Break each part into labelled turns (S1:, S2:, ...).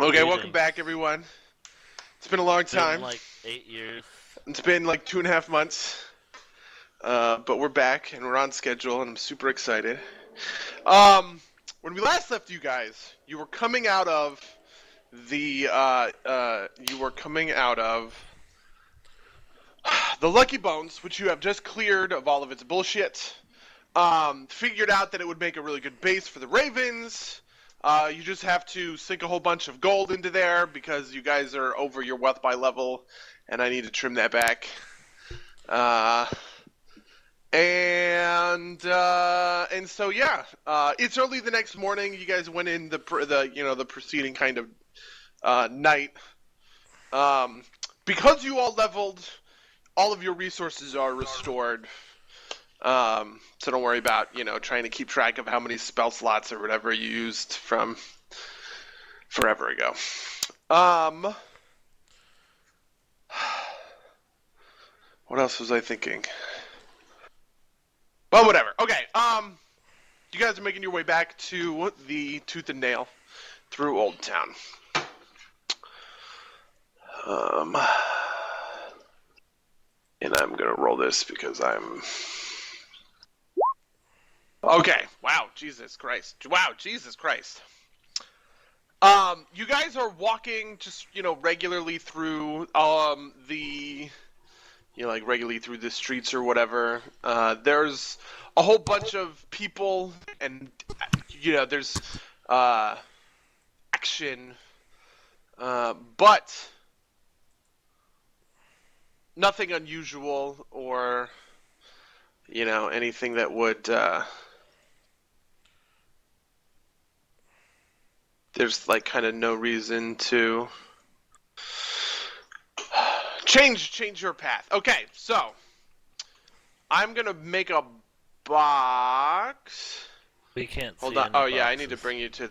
S1: Okay, welcome
S2: Greetings.
S1: back, everyone. It's been a long
S2: It's been
S1: time.
S2: like 8 years.
S1: It's been like 2.5 months. But we're back and we're on schedule, and I'm super excited. When we last left you guys, you were coming out of the Lucky Bones, which you have just cleared of all of its bullshit. Figured out that it would make a really good base for the Ravens. You just have to sink a whole bunch of gold into there because you guys are over your wealth by level, and I need to trim that back. And so yeah, it's early the next morning. You guys went in the preceding kind of night. Because you all leveled, all of your resources are restored. So don't worry about trying to keep track of how many spell slots or whatever you used from forever ago. What else was I thinking? Well, whatever. Okay. You guys are making your way back to the Tooth and Nail through Old Town. And I'm gonna roll this because I'm. Okay. Wow. Jesus Christ. Wow. Jesus Christ. You guys are walking just regularly through regularly through the streets or whatever. There's a whole bunch of people, and there's action, but nothing unusual or anything that would. There's like kind of no reason to change your path. Okay, so I'm gonna make a box.
S2: We can't
S1: Hold
S2: see
S1: on.
S2: any
S1: Oh yeah,
S2: boxes.
S1: I need to bring you to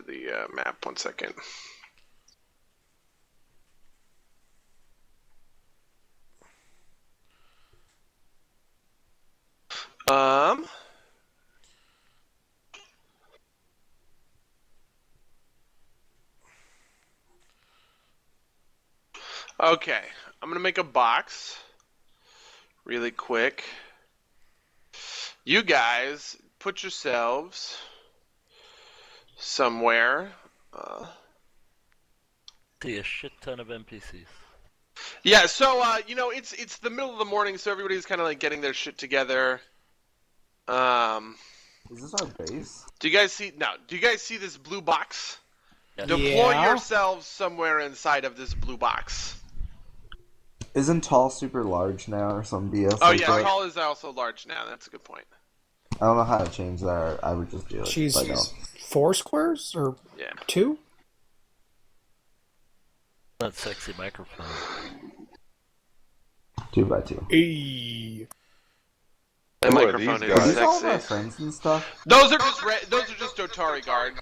S1: the map. 1 second. Okay, I'm gonna make a box really quick. You guys put yourselves somewhere.
S2: See a shit ton of NPCs.
S1: Yeah, so it's the middle of the morning, so everybody's kind of like getting their shit together.
S3: Is this our base?
S1: Do you guys see? No. Do you guys see this blue box?
S2: Yes.
S1: Deploy
S4: Yeah.
S1: yourselves somewhere inside of this blue box.
S3: Isn't tall super large now or some BS
S1: Oh
S3: like
S1: yeah,
S3: that?
S1: tall is also large now. That's a good point.
S3: I don't know how to change that. I would just do it.
S4: She's
S3: But no.
S4: 4 squares or
S1: Yeah.
S4: 2?
S2: That sexy microphone.
S3: 2x2.
S4: Eee.
S1: The
S5: Who are
S1: microphone
S5: these
S1: is
S3: Are
S5: guys?
S3: these all of our
S1: sexy.
S3: friends and stuff?
S1: Those are just Dotari Guard.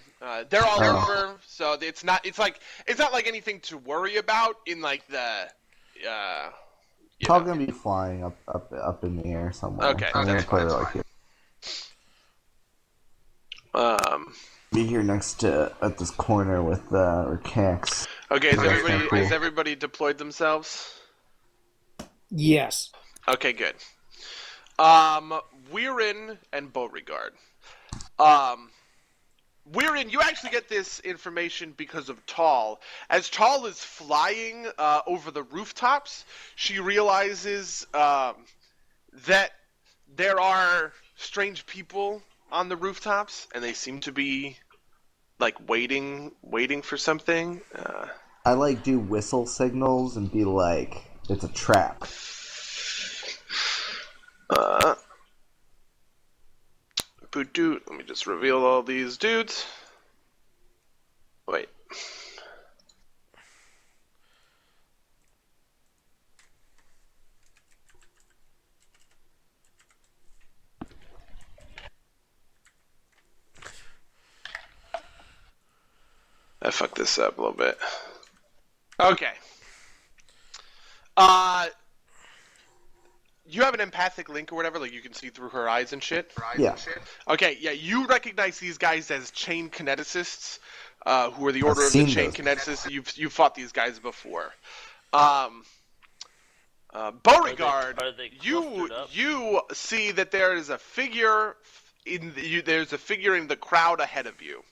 S1: They're all
S3: Oh.
S1: over, so it's not like anything to worry about in like the.
S3: It's all gonna be flying up in the air somewhere.
S1: Okay,
S3: I'm gonna
S1: that's
S3: put
S1: fine.
S3: it like here. Be here next to at this corner with Cax.
S1: Okay,
S3: That's cool.
S1: has everybody deployed themselves?
S4: Yes.
S1: Okay, good. Weirin and Beauregard. Weirin, you actually get this information because of Tall. As Tall is flying over the rooftops, she realizes that there are strange people on the rooftops, and they seem to be like waiting for something.
S3: I like do whistle signals and be like, it's a trap.
S1: Let me just reveal all these dudes. Wait. I fucked this up a little bit. Okay. You have an empathic link or whatever, like you can see through her eyes and shit?
S3: Yeah.
S1: Okay, yeah, you recognize these guys as chain kineticists. who are the Order of the
S3: seen
S1: Chain
S3: those.
S1: Kineticists. You've fought these guys before. Beauregard,
S2: Are they
S1: you
S2: clustered up?
S1: you see that there is a figure there's a figure in the crowd ahead of you.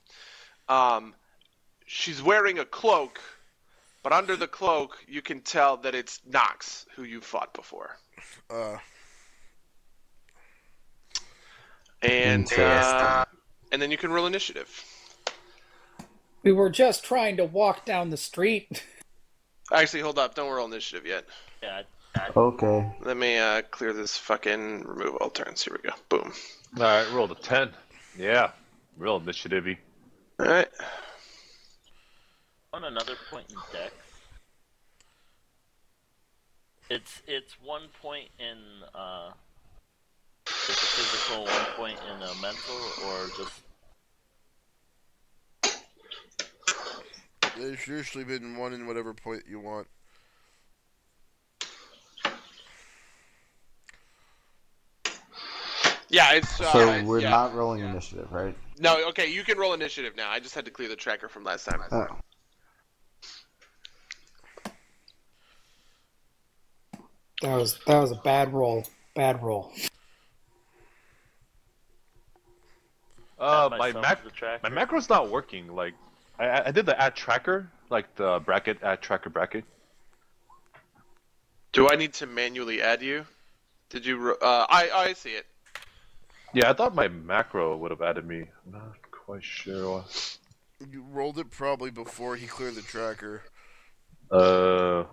S1: She's wearing a cloak, but under the cloak you can tell that it's Nox, who you fought before. And
S3: Interesting.
S1: and then you can roll initiative.
S4: We were just trying to walk down the street.
S1: Actually, hold up, don't roll initiative yet.
S2: Yeah.
S3: Okay.
S1: Let me clear this fucking remove all turns. Here we go. Boom.
S5: Alright, rolled a 10. Yeah. Real initiative-y.
S1: Alright.
S2: On another point in Dex. It's 1 point in like a physical, 1 point in a mental, or just
S6: There's usually been one in whatever point you want.
S1: Yeah, it's
S3: So we're
S1: yeah.
S3: not rolling initiative, right?
S1: No, okay, you can roll initiative now. I just had to clear the tracker from last time.
S3: Oh.
S4: That was a bad roll. Bad roll.
S2: add
S5: My
S2: myself
S5: mac
S2: to the tracker.
S5: my macro's not working. Like, I did the add tracker, like the bracket, add tracker bracket.
S1: Do I need to manually add you? Did you? I see it.
S5: Yeah, I thought my macro would have added me. I'm not quite sure.
S6: You rolled it probably before he cleared the tracker.
S1: Yeah,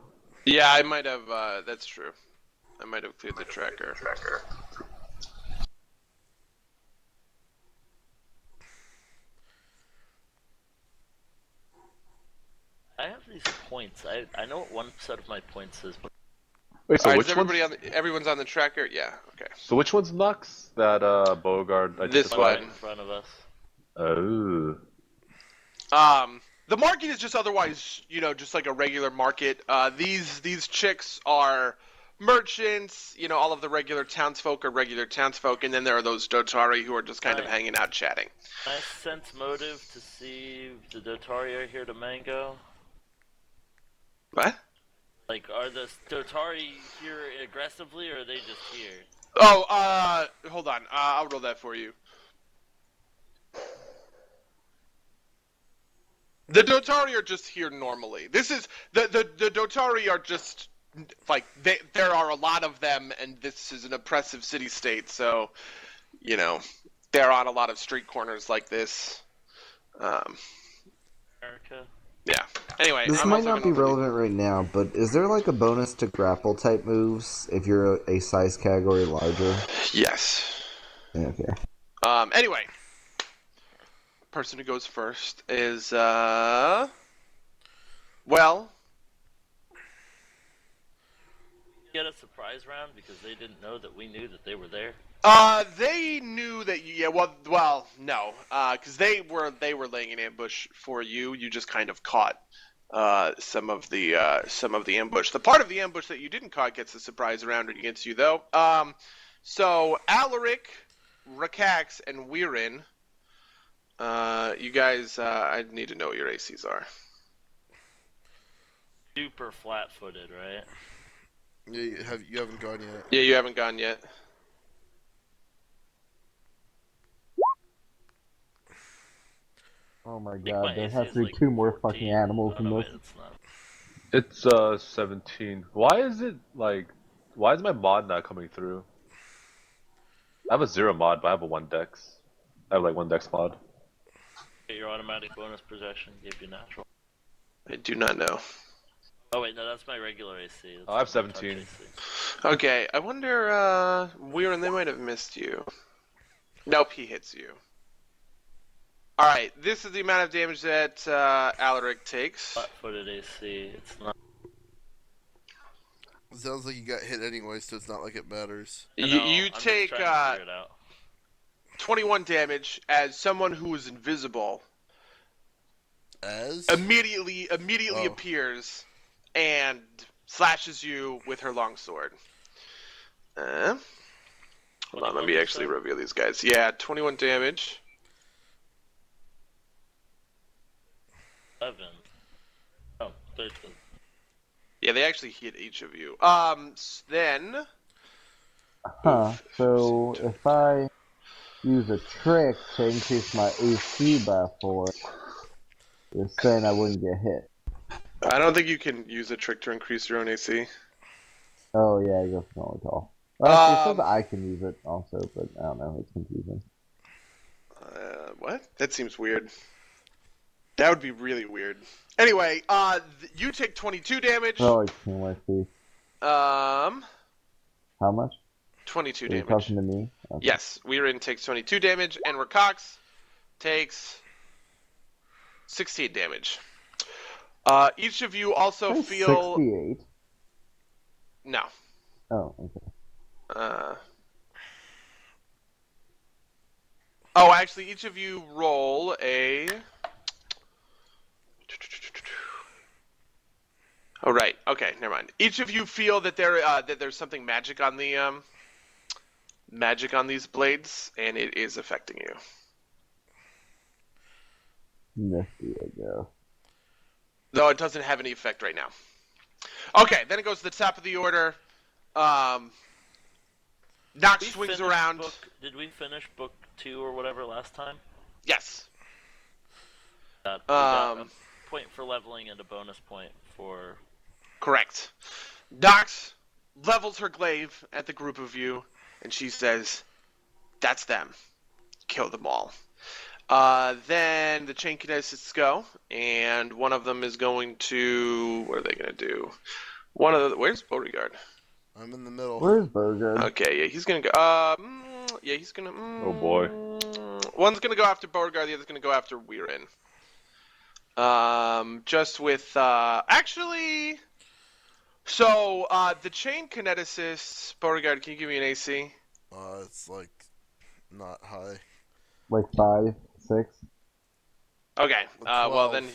S1: I might have. That's true. I might have cleared the tracker.
S2: I have these points. I know what one set of my points is, but
S5: Wait, so
S1: Alright,
S5: which
S1: is
S5: one's
S1: everyone's on the tracker? Yeah. Okay.
S5: so which one's Nux? That Beauregard. I
S1: This
S5: just
S2: one
S1: one.
S2: right in front of us.
S5: Oh.
S1: The market is just otherwise, just like a regular market. These chicks are merchants. All of the regular townsfolk are regular townsfolk, and then there are those Dotari who are just kind of
S2: Right.
S1: hanging out, chatting.
S2: I sense motive to see the Dotari are here to Mango.
S1: What?
S2: Like, are the Dotari here aggressively, or are they just here?
S1: Oh, hold on. I'll roll that for you. The Dotari are just here normally. This is the Dotari are just like there are a lot of them, and this is an oppressive city-state. So, they're on a lot of street corners like this.
S2: America.
S1: Yeah. Anyway,
S3: This
S1: I'm
S3: might
S1: also
S3: not be
S1: gonna
S3: relevant right now, but is there like a bonus to grapple type moves if you're a size category larger?
S1: Yes.
S3: Yeah, okay.
S1: Anyway, person who goes first is well.
S2: Get a surprise round because they didn't know that we knew that they were there.
S1: They knew that you. Yeah, well, no, because they were laying an ambush for you. You just kind of caught some of the ambush. The part of the ambush that you didn't caught gets a surprise round against you, though. So Alaric, Rakax, and Weirin, you guys, I need to know what your ACs are.
S2: Super flat-footed, right?
S6: Yeah, you haven't gone yet.
S1: Yeah, you haven't gone yet.
S3: Oh my
S2: I think
S3: god,
S2: my
S3: there
S2: AC
S3: has
S2: is
S3: to be
S2: like
S3: 2 more
S2: 14.
S3: fucking animals
S2: Oh,
S3: in
S2: no,
S3: this.
S2: wait, it's not.
S5: It's 17. Why is it like? Why is my mod not coming through? I have a 0 mod, but I have a 1 dex. I have like 1 dex mod.
S2: Get your automatic bonus possession, give you natural.
S1: I do not know.
S2: Oh wait, no, that's my regular AC. That's
S5: Oh, I have
S2: not my touch
S5: 17.
S2: AC.
S1: Okay, I wonder, Weirin, they might have missed you. Nope, he hits you. Alright, this is the amount of damage that Alaric takes.
S2: Flat-footed AC. It's not.
S6: It sounds like you got hit anyway, so it's not like it matters.
S1: You
S2: I'm just
S1: take
S2: trying to figure it out.
S1: 21 damage as someone who is invisible
S6: As?
S1: immediately
S6: Oh.
S1: appears and slashes you with her longsword. Hold on, let me actually reveal these guys. Yeah, 21 damage.
S2: 7. Oh, 13.
S1: Yeah, they actually hit each of you. Then.
S3: Huh.
S1: Oof.
S3: So if I use a trick to increase my AC by 4, you're saying I wouldn't get hit.
S1: I don't think you can use a trick to increase your own AC.
S3: Oh yeah, I guess it's only tall. Well, actually, it says
S1: Um,
S3: I can use it also, but I don't know. It's confusing.
S1: what? That seems weird. That would be really weird. Anyway, you take 22 damage.
S3: Oh, I can't wait to see.
S1: Um,
S3: How much?
S1: 22
S3: Are you
S1: damage.
S3: talking to me? Okay.
S1: Yes, Weirin takes 22 damage, and Rakax takes 16 damage. Each of you also
S3: That's
S1: feel
S3: 68.
S1: no.
S3: Oh, okay.
S1: Oh, actually, each of you roll a. Oh right. Okay, never mind. Each of you feel that there's something magic on the magic on these blades, and it is affecting you.
S3: Nifty, I guess.
S1: Though it doesn't have any effect right now. Okay, then it goes to the top of the order. Nox
S2: We
S1: swings
S2: finished
S1: around.
S2: Did we finish book 2 or whatever last time?
S1: Yes.
S2: We got a point for leveling and a bonus point for.
S1: Correct. Nox levels her glaive at the group of you, and she says, "That's them. Kill them all." Then the chain kineticists go, and one of them is going to. What are they going to do? Where's Beauregard?
S6: I'm in the middle.
S3: Where's Burger?
S1: Okay, yeah, he's gonna go. Yeah, he's gonna.
S5: Oh boy.
S1: One's gonna go after Beauregard, the other's gonna go after Weirin. Just with actually. So the chain kineticists, Beauregard, can you give me an AC?
S6: It's like not high.
S3: Like 5, 6?
S1: Okay. Well
S6: 12.
S1: then.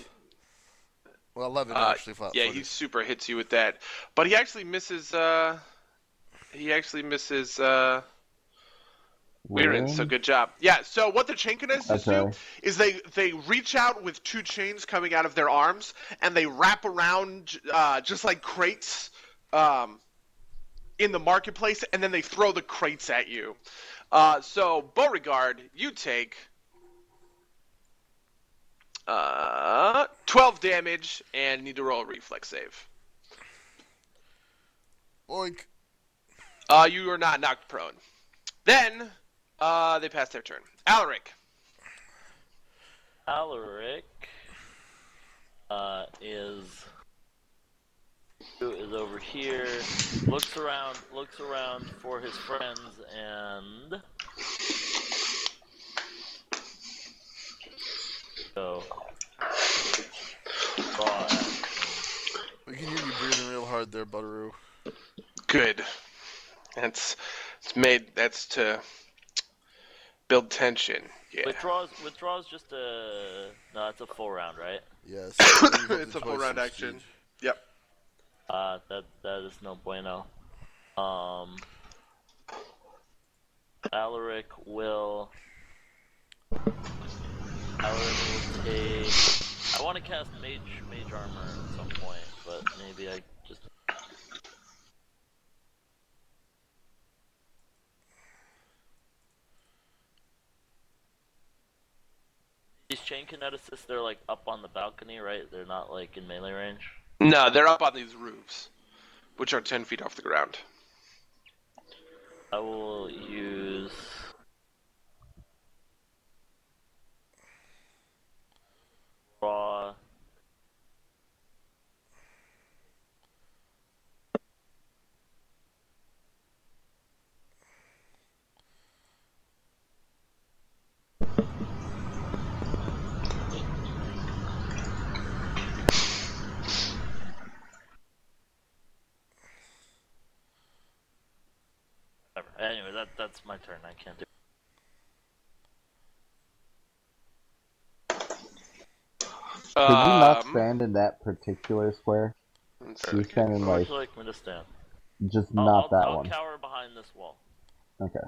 S6: Well, 11 actually.
S1: Yeah, he super hits you with that, but he actually misses. He actually misses. Weirin, so good job. Yeah, so what the chain kineticists do
S3: Okay.
S1: is they reach out with 2 chains coming out of their arms, and they wrap around just like crates in the marketplace, and then they throw the crates at you. So, Beauregard, you take 12 damage and need to roll a reflex save.
S6: Boink.
S1: You are not knocked prone. Then, they pass their turn. Alaric.
S2: Alaric is over here, looks around for his friends, and so
S6: We can hear you breathing real hard there, Butteroo.
S1: Good. That's to build tension. Yeah.
S2: withdraws just no, it's a full round, right?
S6: Yes.
S1: It's a full round action. Yep.
S2: That is no bueno. Alaric will take. I want to cast mage armor at some point, but maybe I just. These chain kineticists, they're like up on the balcony, right? They're not like in melee range.
S1: No, they're up on these roofs, which are 10 feet off the ground.
S2: I will use. Raw. Whatever. Anyway, that's my turn. I can't do.
S3: Could you not stand in that particular square? You stand in
S2: Where
S3: like
S2: would you like me to stand?
S3: just not that
S2: I'll
S3: one.
S2: cower behind this wall.
S3: Okay.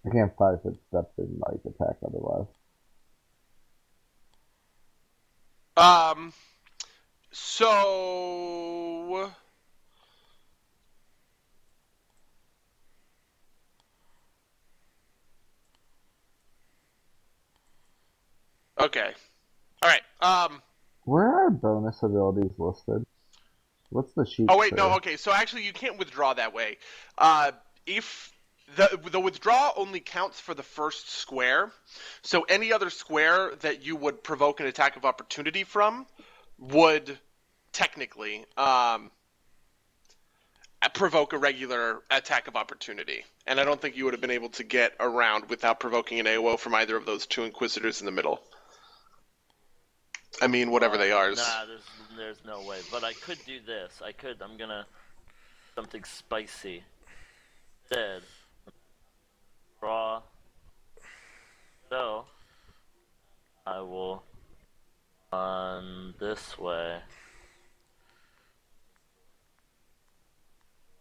S3: I can't 5-foot step and like attack otherwise.
S1: So okay. All right.
S3: Where are bonus abilities listed? What's the sheet?
S1: Oh wait,
S3: say?
S1: no. Okay, so actually, you can't withdraw that way. If the withdraw only counts for the first square, so any other square that you would provoke an attack of opportunity from would technically provoke a regular attack of opportunity. And I don't think you would have been able to get around without provoking an AOO from either of those two Inquisitors in the middle. I mean, whatever they are.
S2: Nah, there's no way. But I could do this. I'm gonna something spicy. Instead, draw. So I will on this way.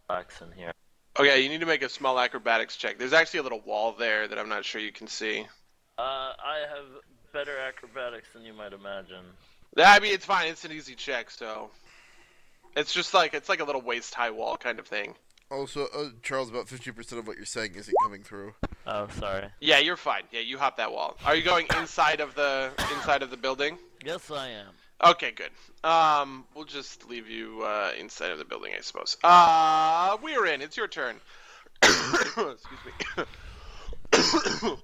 S2: Relax in here.
S1: Okay, you need to make a small acrobatics check. There's actually a little wall there that I'm not sure you can see.
S2: I have better acrobatics than you might imagine.
S1: I mean, it's fine. It's an easy check, so it's just like a little waist-high wall kind of thing.
S6: Also, Charles, about 50% of what you're saying isn't coming through.
S2: Oh, sorry.
S1: Yeah, you're fine. Yeah, you hop that wall. Are you going inside of the building?
S2: Yes, I am.
S1: Okay, good. We'll just leave you inside of the building, I suppose. We're in. It's your turn. Excuse me.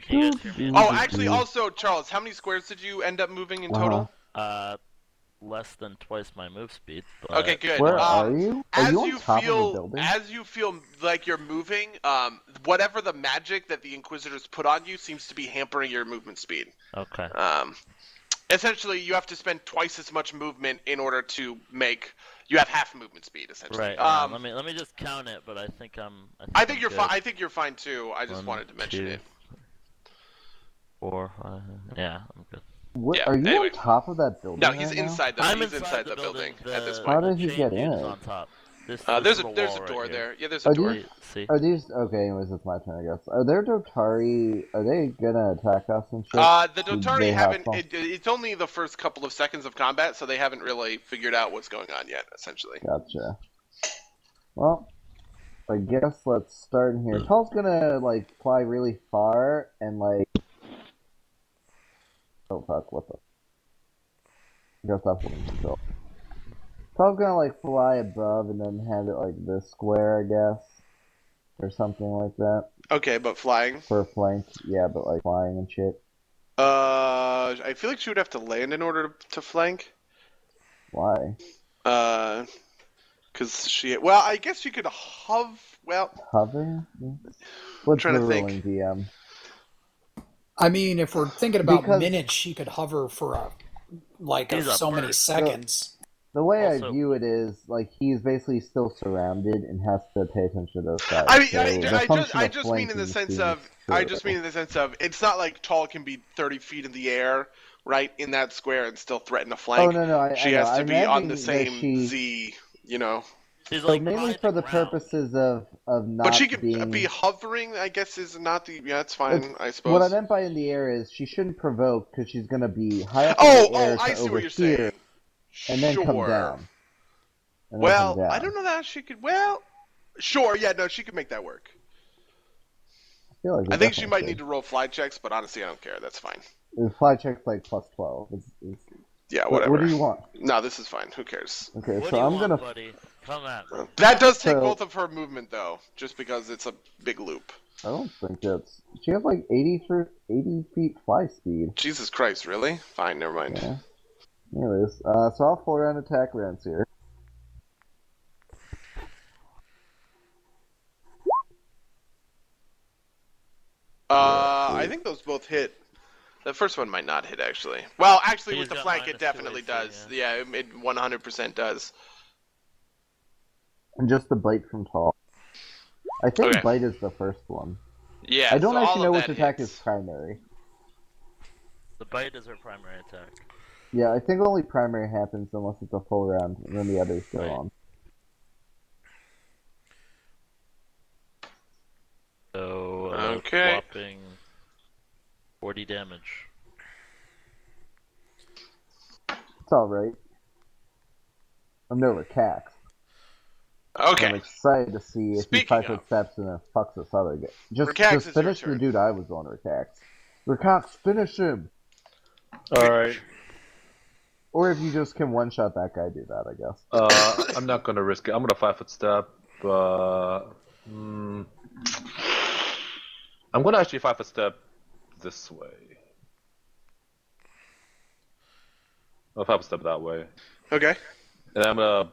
S2: Can you guys hear me?
S1: Oh, actually, also, Charles, how many squares did you end up moving in total?
S2: Less than twice my move speed. But...
S1: Okay, good.
S3: Where are you? Are
S1: As
S3: you on
S1: you
S3: top of the
S1: feel,
S3: building?
S1: as you feel like you're moving, whatever the magic that the Inquisitors put on you seems to be hampering your movement speed.
S2: Okay.
S1: Essentially, you have to spend twice as much movement in order to make. You have half movement speed, essentially.
S2: Right. Let me just count it, but I think
S1: I think you're
S2: good.
S1: fine. I think you're fine too. I just
S2: 1,
S1: wanted to mention
S2: 2,
S1: it.
S2: 4, 5. Yeah, I'm good.
S3: What,
S1: Yeah,
S3: are you
S1: anyway.
S3: on top of that building?
S1: No, he's
S3: right now?
S1: inside the.
S2: I'm
S1: He's inside the building at this
S3: How
S1: point.
S3: did he get in?
S2: On top. This
S1: There's
S2: little
S1: a
S2: wall
S1: door
S2: right here.
S1: there. Yeah, there's a
S3: Are
S1: door.
S3: these-
S2: See?
S3: Are these okay? Anyways, it's my turn, I guess. Are there Dotari? Are they gonna attack us and shit?
S1: The
S3: Do
S1: Dotari
S3: they have
S1: haven't.
S3: some-
S1: It's only the first couple of seconds of combat, so they haven't really figured out what's going on yet. Essentially.
S3: Gotcha. Well, I guess let's start in here. Tall's gonna like fly really far and like. Oh fuck! What the? I guess that's what I'm gonna go. Tall's gonna like fly above and then have it like this square, I guess, or something like that
S1: Okay, but flying.
S3: for a flank. Yeah, but like flying and shit.
S1: I feel like she would have to land in order to flank.
S3: Why?
S1: Because she. Well, I guess she could Well,
S3: Hover? What's
S1: trying
S3: the
S1: to think.
S3: ruling, DM?
S4: I mean, if we're thinking about
S3: Because-
S4: minutes, she could hover for
S2: He's a
S4: so many
S2: bird.
S4: seconds.
S3: The way
S2: Also-
S3: I view it is, like, he's basically still surrounded and has to pay attention to those guys.
S1: I mean,
S3: So the function
S1: I
S3: of
S1: just mean in the
S3: flanking
S1: sense
S3: seems
S1: of. I just mean in the sense of. It's not like Tall can be 30 feet in the air, right, in that square and still threaten a flank.
S3: Oh, no,
S1: She
S3: I know.
S1: has to
S3: I
S1: be on
S3: imagine
S1: the
S3: that
S1: same
S3: she,
S1: Z, you know.
S2: She's
S3: So
S2: like
S3: mainly
S2: riding
S3: for the
S2: around.
S3: purposes of not
S1: But she could
S3: being...
S1: be hovering, I guess, is not the. Yeah, that's fine,
S3: It's-
S1: I suppose.
S3: What I meant by in the air is she shouldn't provoke because she's going to be high up
S1: Oh,
S3: in the air
S1: I
S3: to
S1: see what you're
S3: overhear
S1: saying.
S3: and then
S1: sure.
S3: come down. And then
S1: Well,
S3: come down.
S1: I don't know that she could. Well, sure, yeah, no, she could make that work.
S3: I feel like
S1: I
S3: it
S1: think she
S3: definitely
S1: might
S3: should.
S1: need to roll fly checks, but honestly, I don't care. That's fine.
S3: The fly check's like plus 12.
S1: Yeah,
S3: What
S1: whatever.
S3: do you want?
S1: No, this is fine. Who cares?
S3: Okay,
S2: What
S3: so
S2: do you
S3: I'm
S2: want,
S3: gonna.
S2: buddy? Come at me.
S1: That does take
S3: So-
S1: both of her movement, though, just because it's a big loop.
S3: I don't think that's. She has like 80 feet fly speed.
S1: Jesus Christ, really? Fine, never mind.
S3: Yeah. Anyways, so I'll full round attack rounds here.
S1: I think those both hit. The first one might not hit, actually. Well, actually,
S2: He's
S1: with the
S2: got
S1: flank,
S2: minus
S1: it definitely
S2: 2 AC,
S1: does. Yeah, it 100% does.
S3: And just the bite from tall. I think
S1: Okay.
S3: bite is the first one.
S1: Yeah,
S3: I don't
S1: so all
S3: actually know
S1: of
S3: which
S1: that
S3: attack
S1: hits.
S3: is primary.
S2: The bite is her primary attack.
S3: Yeah, I think only primary happens unless it's a full round, and then the others go
S2: Right.
S3: on.
S2: So,
S1: Okay.
S2: whopping 40 damage.
S3: It's alright. I'm no Rakax. I'm
S1: Okay.
S3: excited to see if he
S1: Speaking
S3: 5 foot
S1: of-
S3: steps and then fucks this other guy. Just
S1: Rakax, it's your
S3: finish the
S1: turn.
S3: dude I was on, Rakax. Rakax, finish him!
S5: Alright.
S3: Or if you just can one-shot that guy, do that, I guess.
S5: I'm not gonna risk it. I'm gonna 5 foot step. I'm gonna actually 5 foot step this way. I'll 5 foot step that way.
S1: Okay.
S5: And I'm gonna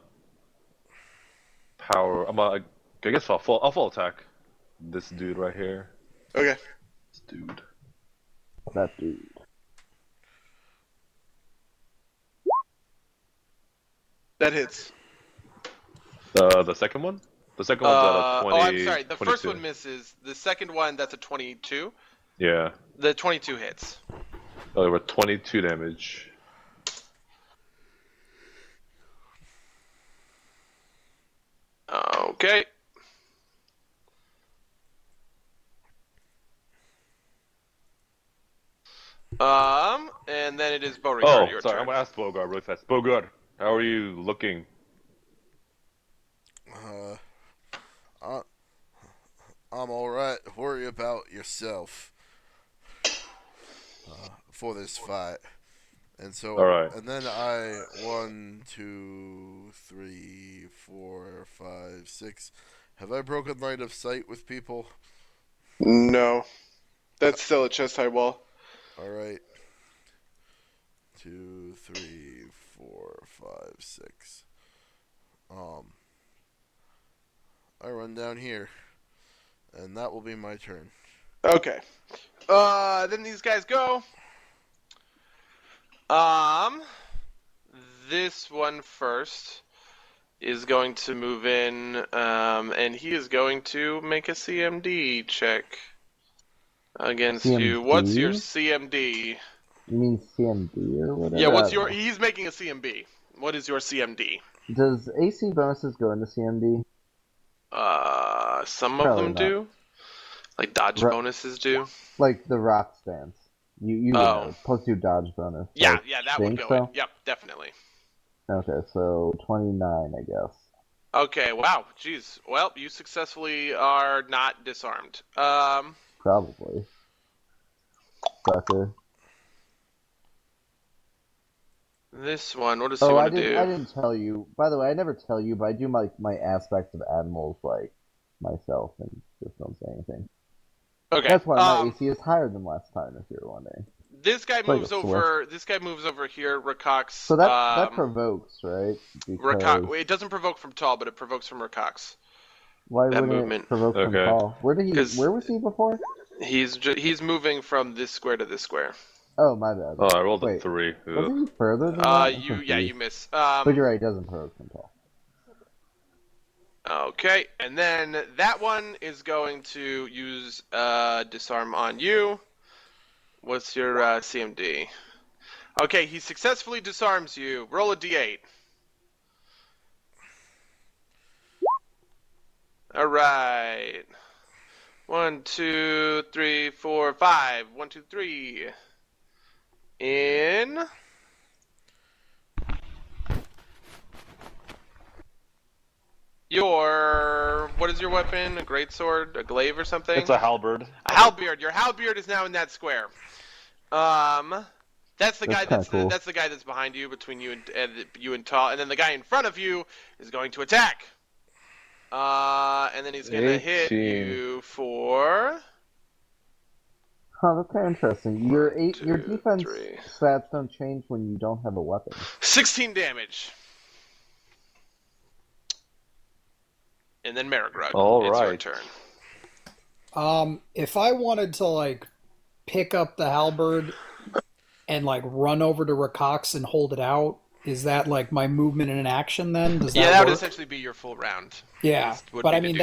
S5: power. I guess I'll full attack this dude right here.
S1: Okay.
S5: This dude.
S3: That dude.
S1: That hits.
S5: The second one? The second one's at a 20.
S1: Oh, I'm sorry. The first
S5: 22.
S1: one misses. The second one, that's a 22.
S5: Yeah.
S1: The 22 hits.
S5: Oh, they were 22 damage.
S1: Okay. And then it is Beauregard,
S5: Oh,
S1: your
S5: sorry.
S1: turn.
S5: I'm gonna ask Bogard really fast. Bogard, how are you looking?
S6: I'm alright. Worry about yourself for this fight. And so,
S5: Alright.
S6: and then 1, 2, 3, 4, 5, 6. Have I broken line of sight with people?
S1: No. That's still a chest high wall.
S6: Alright. 2, 3, 4, 5, 6. I run down here. And that will be my turn.
S1: Okay. Then these guys go. This one first is going to move in, and he is going to make a CMD check against you. What's your CMD?
S3: You mean CMD or whatever?
S1: Yeah, what's
S3: I don't
S1: your?
S3: know.
S1: He's making a CMB. What is your CMD?
S3: Does AC bonuses go into CMD?
S1: Some of
S3: Probably
S1: them
S3: not.
S1: do. Like dodge
S3: Ru-
S1: bonuses do.
S3: Like the rock stance. You would
S1: Oh.
S3: know. Plus your dodge bonus.
S1: Yeah,
S3: Like,
S1: yeah, that would
S3: think
S1: go
S3: so?
S1: in. Yep, definitely.
S3: Okay, so 29, I guess.
S1: Okay, wow, jeez. Well, you successfully are not disarmed.
S3: Probably. Sucker.
S1: This one, what does he
S3: Oh, I
S1: want to do?
S3: didn't tell you. By the way, I never tell you, but I do my aspects of animals like myself and just don't say anything.
S1: Okay.
S3: That's why my AC is higher than last time, if you're wondering.
S1: This guy
S3: like a
S1: moves over. This guy moves over here. Rakox.
S3: So that provokes, right?
S1: Rakox. It doesn't provoke from tall, but it provokes from Rakox.
S3: Why
S1: that
S3: wouldn't
S1: movement.
S3: it provoke from
S5: Okay.
S3: tall? Where was he before?
S1: He's moving from this square to this square.
S3: Oh, my bad.
S5: Oh, I rolled a
S3: Wait,
S5: 3.
S3: wasn't he further than that? I'm
S1: you
S3: confused.
S1: miss.
S3: But you're right, it doesn't provoke from tall.
S1: Okay, and then that one is going to use disarm on you. What's your CMD? Okay, he successfully disarms you. Roll a d8. All right. 1, 2, 3, 4, 5. 1, 2, 3. In. What is your weapon? A greatsword? A glaive or something?
S5: It's a halberd.
S1: A halberd. Your halberd is now in that square. That's the guy
S3: That's kinda cool.
S1: that's the guy that's behind you, between you and Tall, and then the guy in front of you is going to attack. And then he's gonna hit
S5: 18.
S1: you for.
S3: Huh, that's kind of interesting. Your
S1: 2,
S3: defense
S1: 3.
S3: stats don't change when you don't have a weapon.
S1: 16 damage. And then Marigrud.
S5: All
S1: it's your
S5: right.
S1: turn.
S4: If I wanted to like pick up the halberd and like run over to Rakox and hold it out, is that like my movement in an action then? Does that
S1: Yeah, that would
S4: work?
S1: essentially be your full round.
S4: Yeah,
S1: would
S4: but
S1: be
S4: I
S1: to
S4: mean
S1: do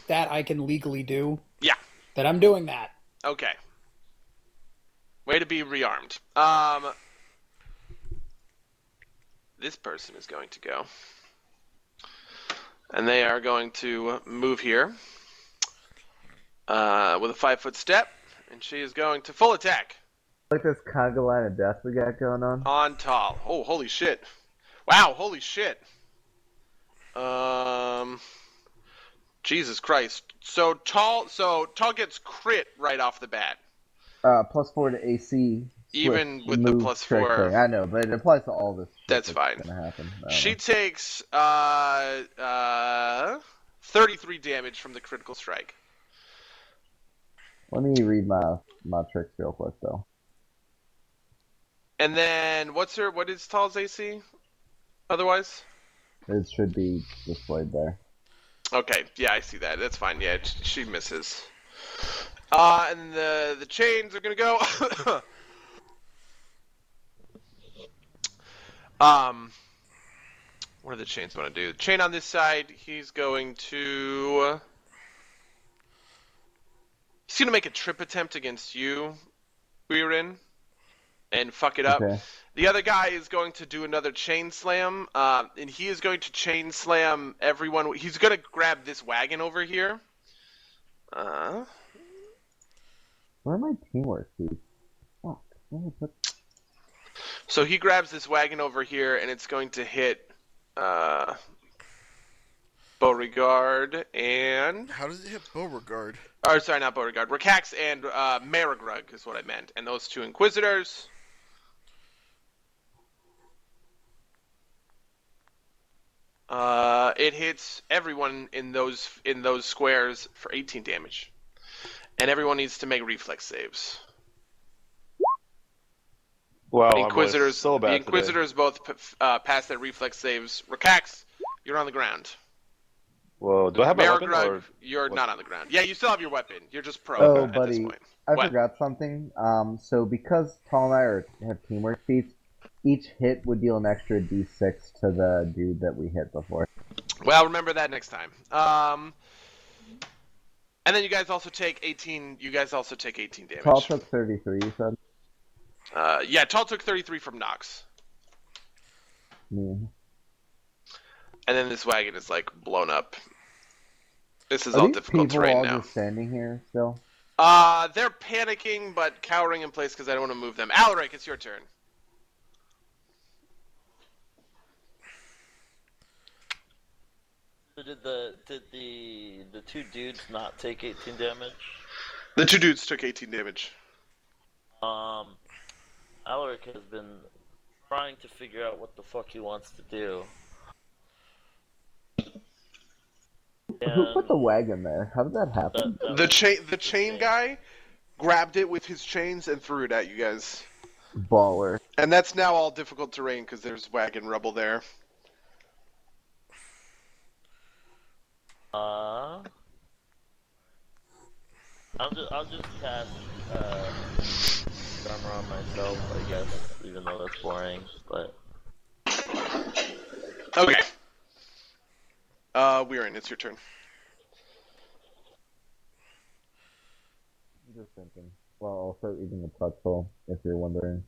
S4: that I can legally do.
S1: Yeah.
S4: That I'm doing that.
S1: Okay. Way to be rearmed. This person is going to go. And they are going to move here with a 5-foot step. And she is going to full attack.
S3: Like this conga line of death we got going on.
S1: On Tall. Oh, holy shit. Wow, holy shit. Jesus Christ. So Tall gets crit right off the bat.
S3: +4 to AC.
S1: Even
S3: Swift
S1: with the
S3: move trick
S1: +4.
S3: thing. I know, but it applies to all this shit
S1: That's fine.
S3: gonna happen.
S1: She takes 33 damage from the critical strike.
S3: Let me read my tricks real quick though.
S1: And then what is Tall's AC? Otherwise?
S3: It should be displayed there.
S1: Okay, yeah, I see that. That's fine. Yeah, she misses. And the chains are gonna go. What do the chains want to do? The chain on this side, he's gonna make a trip attempt against you, Quirin, and fuck it up.
S3: Okay.
S1: The other guy is going to do another chain slam, and he is going to chain slam everyone. He's going to grab this wagon over here.
S3: Where are my teamwork feats? Fuck. Where did I put...
S1: So he grabs this wagon over here, and it's going to hit Beauregard and...
S6: How does it hit Beauregard?
S1: Or, sorry, not Beauregard. Rakax and Marigrug is what I meant. And those two Inquisitors... it hits everyone in those squares for 18 damage, and everyone needs to make reflex saves.
S5: Wow,
S1: The Inquisitors,
S5: so bad
S1: the Inquisitors both pass their reflex saves. Rakax, you're on the ground.
S5: Well, do I have my weapon
S1: Marigrug,
S5: or?
S1: you're not on the ground. Yeah, you still have your weapon. You're just prone
S3: Oh,
S1: at
S3: buddy,
S1: this point.
S3: I
S1: What?
S3: forgot something. So because Tall and I have teamwork feats, each hit would deal an extra d6 to the dude that we hit before.
S1: Well, remember that next time. And then you guys also take 18. You guys also take 18 damage.
S3: Tall took 33, you said?
S1: Yeah, Tall took 33 from Nox.
S3: Me.
S1: And then this wagon is like blown up. This is
S3: Are
S1: all
S3: these
S1: difficult
S3: people
S1: terrain
S3: all
S1: now.
S3: just standing here still?
S1: They're panicking but cowering in place because I don't want to move them. Alaric, it's your turn.
S2: So did the two dudes not take 18 damage?
S1: The two dudes took 18 damage.
S2: Alaric has been trying to figure out what the fuck he wants to do.
S3: Who put the wagon there? How did that happen?
S1: The chain guy grabbed it with his chains and threw it at you guys.
S3: Baller.
S1: And that's now all difficult terrain because there's wagon rubble there.
S2: I'll just cast armor on myself, I guess, even though that's boring. But
S1: Okay. Weirin, it's your turn.
S3: I'm just thinking. Well, also eating a pretzel, if you're wondering.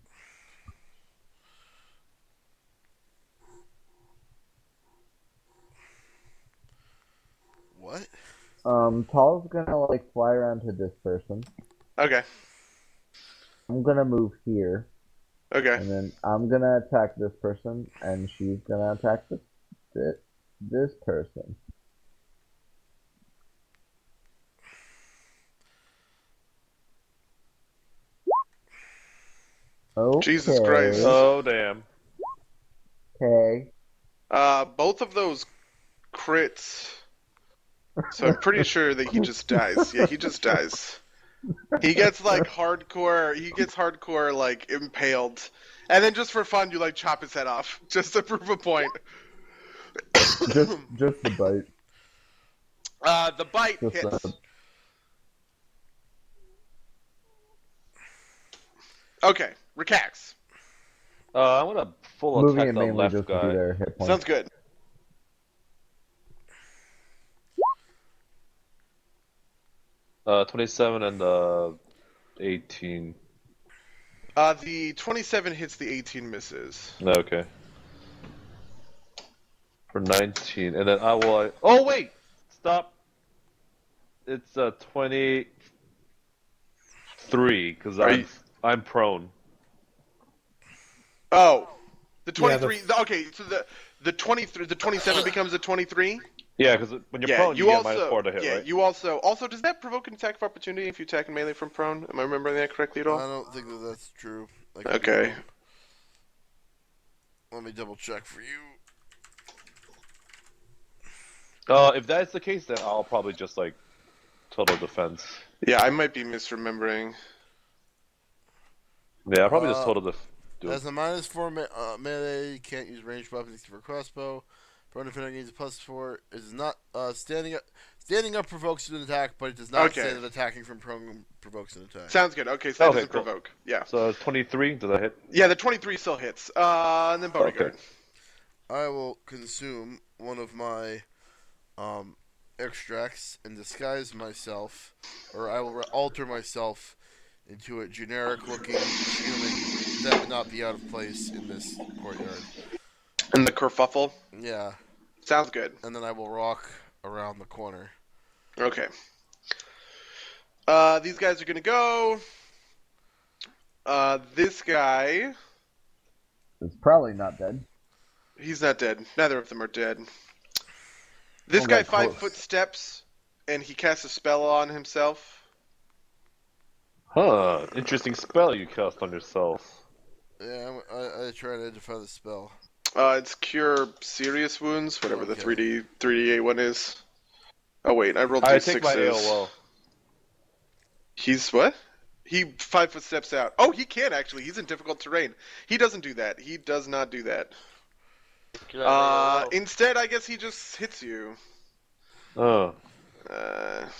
S6: What?
S3: Tall's gonna like fly around to this person.
S1: Okay.
S3: I'm gonna move here,
S1: Okay.
S3: and then I'm gonna attack this person, and she's gonna attack this person. Okay.
S1: Jesus Christ.
S5: Oh damn!
S3: Okay.
S1: Both of those crits. So I'm pretty sure that he just dies. Yeah, he just dies. He gets like hardcore like impaled. And then just for fun you like chop his head off. Just to prove a point.
S3: just the bite.
S1: The bite
S3: Just
S1: hits.
S3: that.
S1: Okay, Rakax.
S5: I'm gonna full
S3: Moving
S5: attack
S3: it
S5: the
S3: mainly
S5: left
S3: just to be
S5: guy.
S3: their hit points.
S1: Sounds good.
S5: 27 and 18.
S1: The 27 hits, the 18 misses.
S5: Okay. For 19, and then I will. Oh wait! Stop. It's 23 because
S1: Are
S5: I'm
S1: you-
S5: I'm prone.
S1: Oh, the
S4: Yeah,
S1: 23. Okay, so the 23, the 27 becomes a 23.
S5: Yeah, because when you're
S1: Yeah,
S5: prone, you
S1: you
S5: get
S1: also
S5: -4 to hit,
S1: yeah
S5: right?
S1: you also does that provoke an attack of opportunity if you attack melee from prone? Am I remembering that correctly at
S6: I
S1: all?
S6: don't think that that's true. I could be
S1: Okay.
S6: wrong. Let me double check for you.
S5: If that's the case, then I'll probably just like total defense.
S1: Yeah, I might be misremembering.
S5: Yeah, I'll probably just total do it.
S6: As a -4 melee, you can't use ranged weapons except for crossbow. Prone defender gains a +4. It is not standing up. Standing up provokes an attack, but it does not
S1: Okay.
S6: say that attacking from prone provokes an attack.
S1: Sounds good. Okay, so that
S5: Okay,
S1: doesn't
S5: cool.
S1: provoke. Yeah.
S5: So it's 23. Does that hit?
S1: Yeah, the 23 still hits. And then bodyguard.
S5: Okay.
S6: I will consume one of my extracts and disguise myself, or I will alter myself into a generic-looking human that would not be out of place in this courtyard.
S1: And the kerfuffle.
S6: Yeah,
S1: Sounds good.
S6: and then I will walk around the corner.
S1: Okay. These guys are gonna go. This guy,
S3: It's probably not dead.
S1: he's not dead. Neither of them are dead. This
S3: Oh,
S1: guy
S3: that's
S1: 5
S3: close.
S1: foot steps, and he casts a spell on himself.
S5: Huh. Interesting spell you cast on yourself.
S6: Yeah, I try to identify the spell.
S1: It's cure serious wounds, whatever the
S6: Okay.
S1: 3d8 one is. Oh wait, I rolled
S5: I
S1: two
S5: take my
S1: sixes.
S5: AOL.
S1: He's what? He 5 foot steps out. Oh, he can actually. He's in difficult terrain. He doesn't do that. He does not do that.
S2: Get out of the
S1: Instead, I guess he just hits you.
S5: Oh.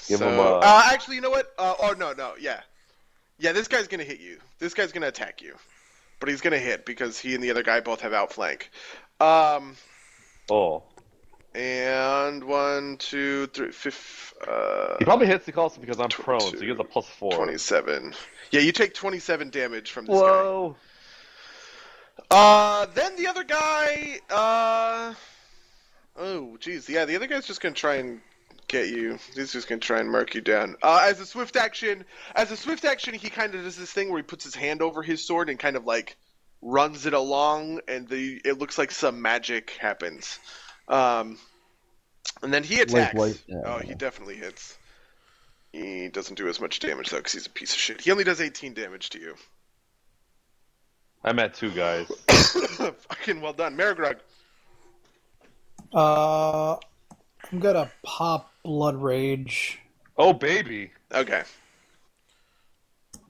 S5: Give
S1: So,
S5: him a-
S1: actually, you know what? No, yeah. Yeah, this guy's gonna hit you. This guy's gonna attack you. But he's gonna hit because he and the other guy both have outflank.
S5: Oh.
S1: And 1, 2, 3, 5,
S5: He probably hits the also because I'm
S1: 22,
S5: prone, so he gets a +4.
S1: 27. Yeah, you take 27 damage from this
S5: Whoa.
S1: guy. Then the other guy, oh, geez, yeah, the other guy's just gonna try and get you. He's just gonna try and mark you down. As a swift action, he kind of does this thing where he puts his hand over his sword and kind of like runs it along, and it looks like some magic happens. And then he attacks.
S3: Yeah.
S1: Oh, he definitely hits. He doesn't do as much damage though, because he's a piece of shit. He only does 18 damage to you.
S5: I'm at 2 guys.
S1: Fucking well done, Marigrug.
S4: I'm gonna pop Blood Rage.
S5: Oh, baby.
S1: Okay.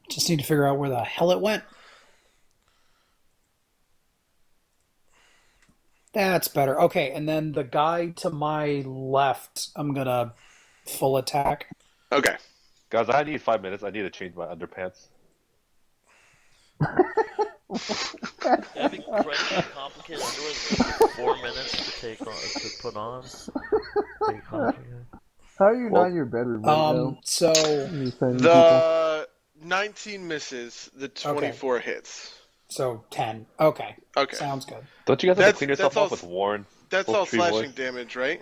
S4: Just need to figure out where the hell it went. That's better. Okay, and then the guy to my left, I'm gonna full attack.
S1: Okay.
S5: Guys, I need 5 minutes. I need to change my underpants.
S2: That'd be incredibly complicated. It was 4 minutes to put on. Pretty complicated.
S3: How are you
S5: Well,
S3: not in your bedroom right now?
S4: So
S3: You sending people?
S1: The 19 misses. The 24 hits.
S4: 10. Okay,
S1: Okay.
S4: sounds good.
S5: Don't you guys have
S1: That's-
S5: to clean yourself
S1: that's all
S5: up with Warren?
S1: That's
S5: Little
S1: all
S5: tree
S1: slashing
S5: voice.
S1: damage, right?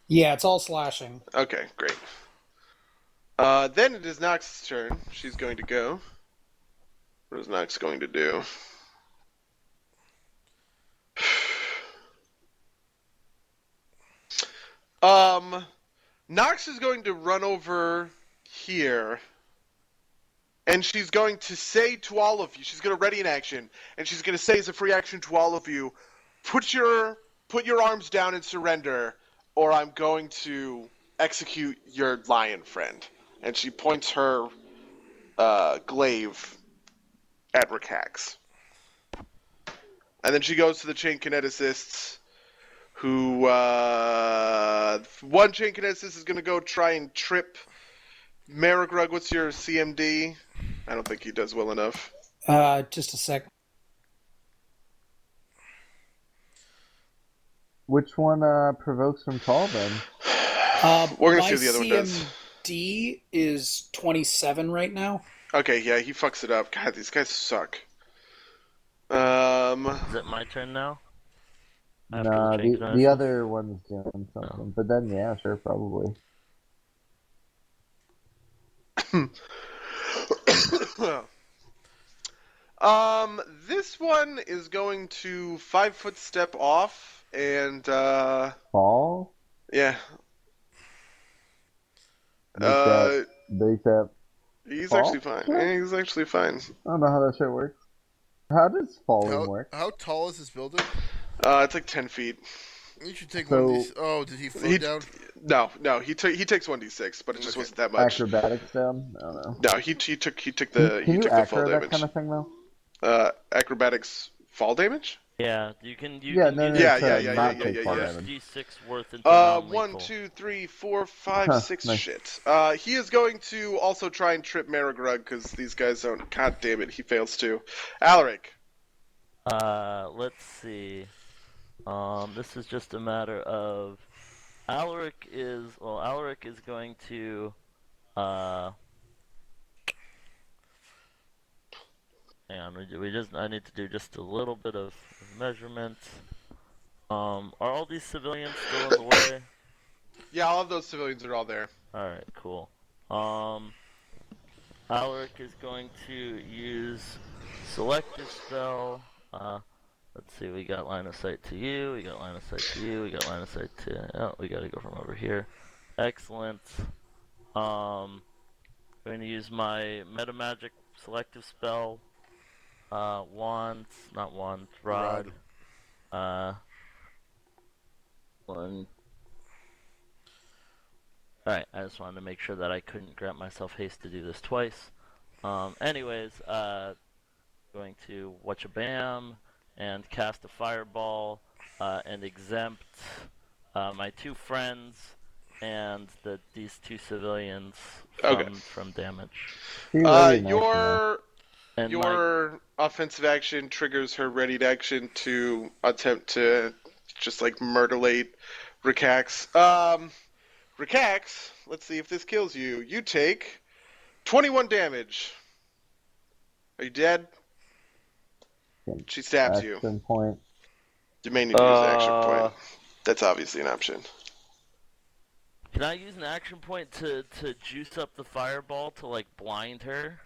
S4: Yeah, it's all slashing.
S1: Okay, great. Then it is Nox's turn. She's going to go. What is Nox going to do? Nox is going to run over here, and she's going to say to all of you, she's going to ready an action, and she's going to say as a free action to all of you, put your arms down and surrender, or I'm going to execute your lion friend. And she points her glaive at Rakax. And then she goes to the chain kineticists, who one chain kineticist is going to go try and trip Marigrug. What's your CMD? I don't think he does well enough.
S4: Just a sec.
S3: Which one provokes from tall then?
S1: We're gonna
S4: My
S1: see what the other one does.
S4: CMD is 27 right now.
S1: Okay, yeah, he fucks it up. God, these guys suck.
S2: Is it my turn now? After
S3: Nah,
S2: the chain
S3: the
S2: kinesis?
S3: other one's doing something. But then, yeah, sure, probably.
S1: This one is going to 5-foot step off, and
S3: Fall?
S1: yeah,
S3: Make that, make that.
S1: he's
S3: Fall?
S1: actually fine. Yeah, he's actually fine.
S3: I don't know how that shit works. How does falling work?
S6: How tall is this building?
S1: It's like 10 feet.
S6: You should take
S3: So-
S6: one of these. Oh, did he float down?
S1: No, he takes 1d6, but it just
S6: Okay.
S1: wasn't that much.
S3: Acrobatics down? I don't know.
S1: No, he took
S3: Can
S1: the
S3: you
S1: fall
S3: acro that
S1: damage.
S3: kind of thing though?
S1: Acrobatics fall damage?
S2: Yeah, you can.
S3: Yeah,
S2: can
S3: no,
S2: use
S3: no,
S1: Yeah,
S3: to
S1: yeah, yeah,
S3: not
S1: yeah,
S3: take
S1: yeah,
S3: fall
S1: yeah.
S3: damage.
S2: D6 worth into
S1: 1,
S2: non-lethal.
S1: 2, 3, 4, 5,
S3: Huh,
S1: 6.
S3: nice.
S1: Shit. He is going to also try and trip Marigrug because these guys don't. God damn it, he fails too. Alaric.
S2: Let's see. This is just a matter of Alaric is going to hang on, I need to do just a little bit of measurement. Are all these civilians still in the way?
S1: Yeah, all of those civilians are all there.
S2: Alright, cool. Alaric is going to use selective spell. Let's see, we got line of sight to you, we got line of sight to you, we got line of sight to... Oh, we gotta go from over here. Excellent. Going to use my meta magic selective spell. Rod. One. Alright, I just wanted to make sure that I couldn't grant myself haste to do this twice. Anyways, going to Whatcha-Bam and cast a fireball and exempt my 2 friends and these 2 civilians from damage.
S3: He really nice enough.
S2: And
S1: Your offensive action triggers her readied action to attempt to just like murderate Rikax. Rikax, let's see if this kills you. You take 21 damage. Are you dead? She stabs you.
S3: Action point.
S1: You may need to use an action point. That's obviously an option.
S2: Can I use an action point to juice up the fireball to like blind her?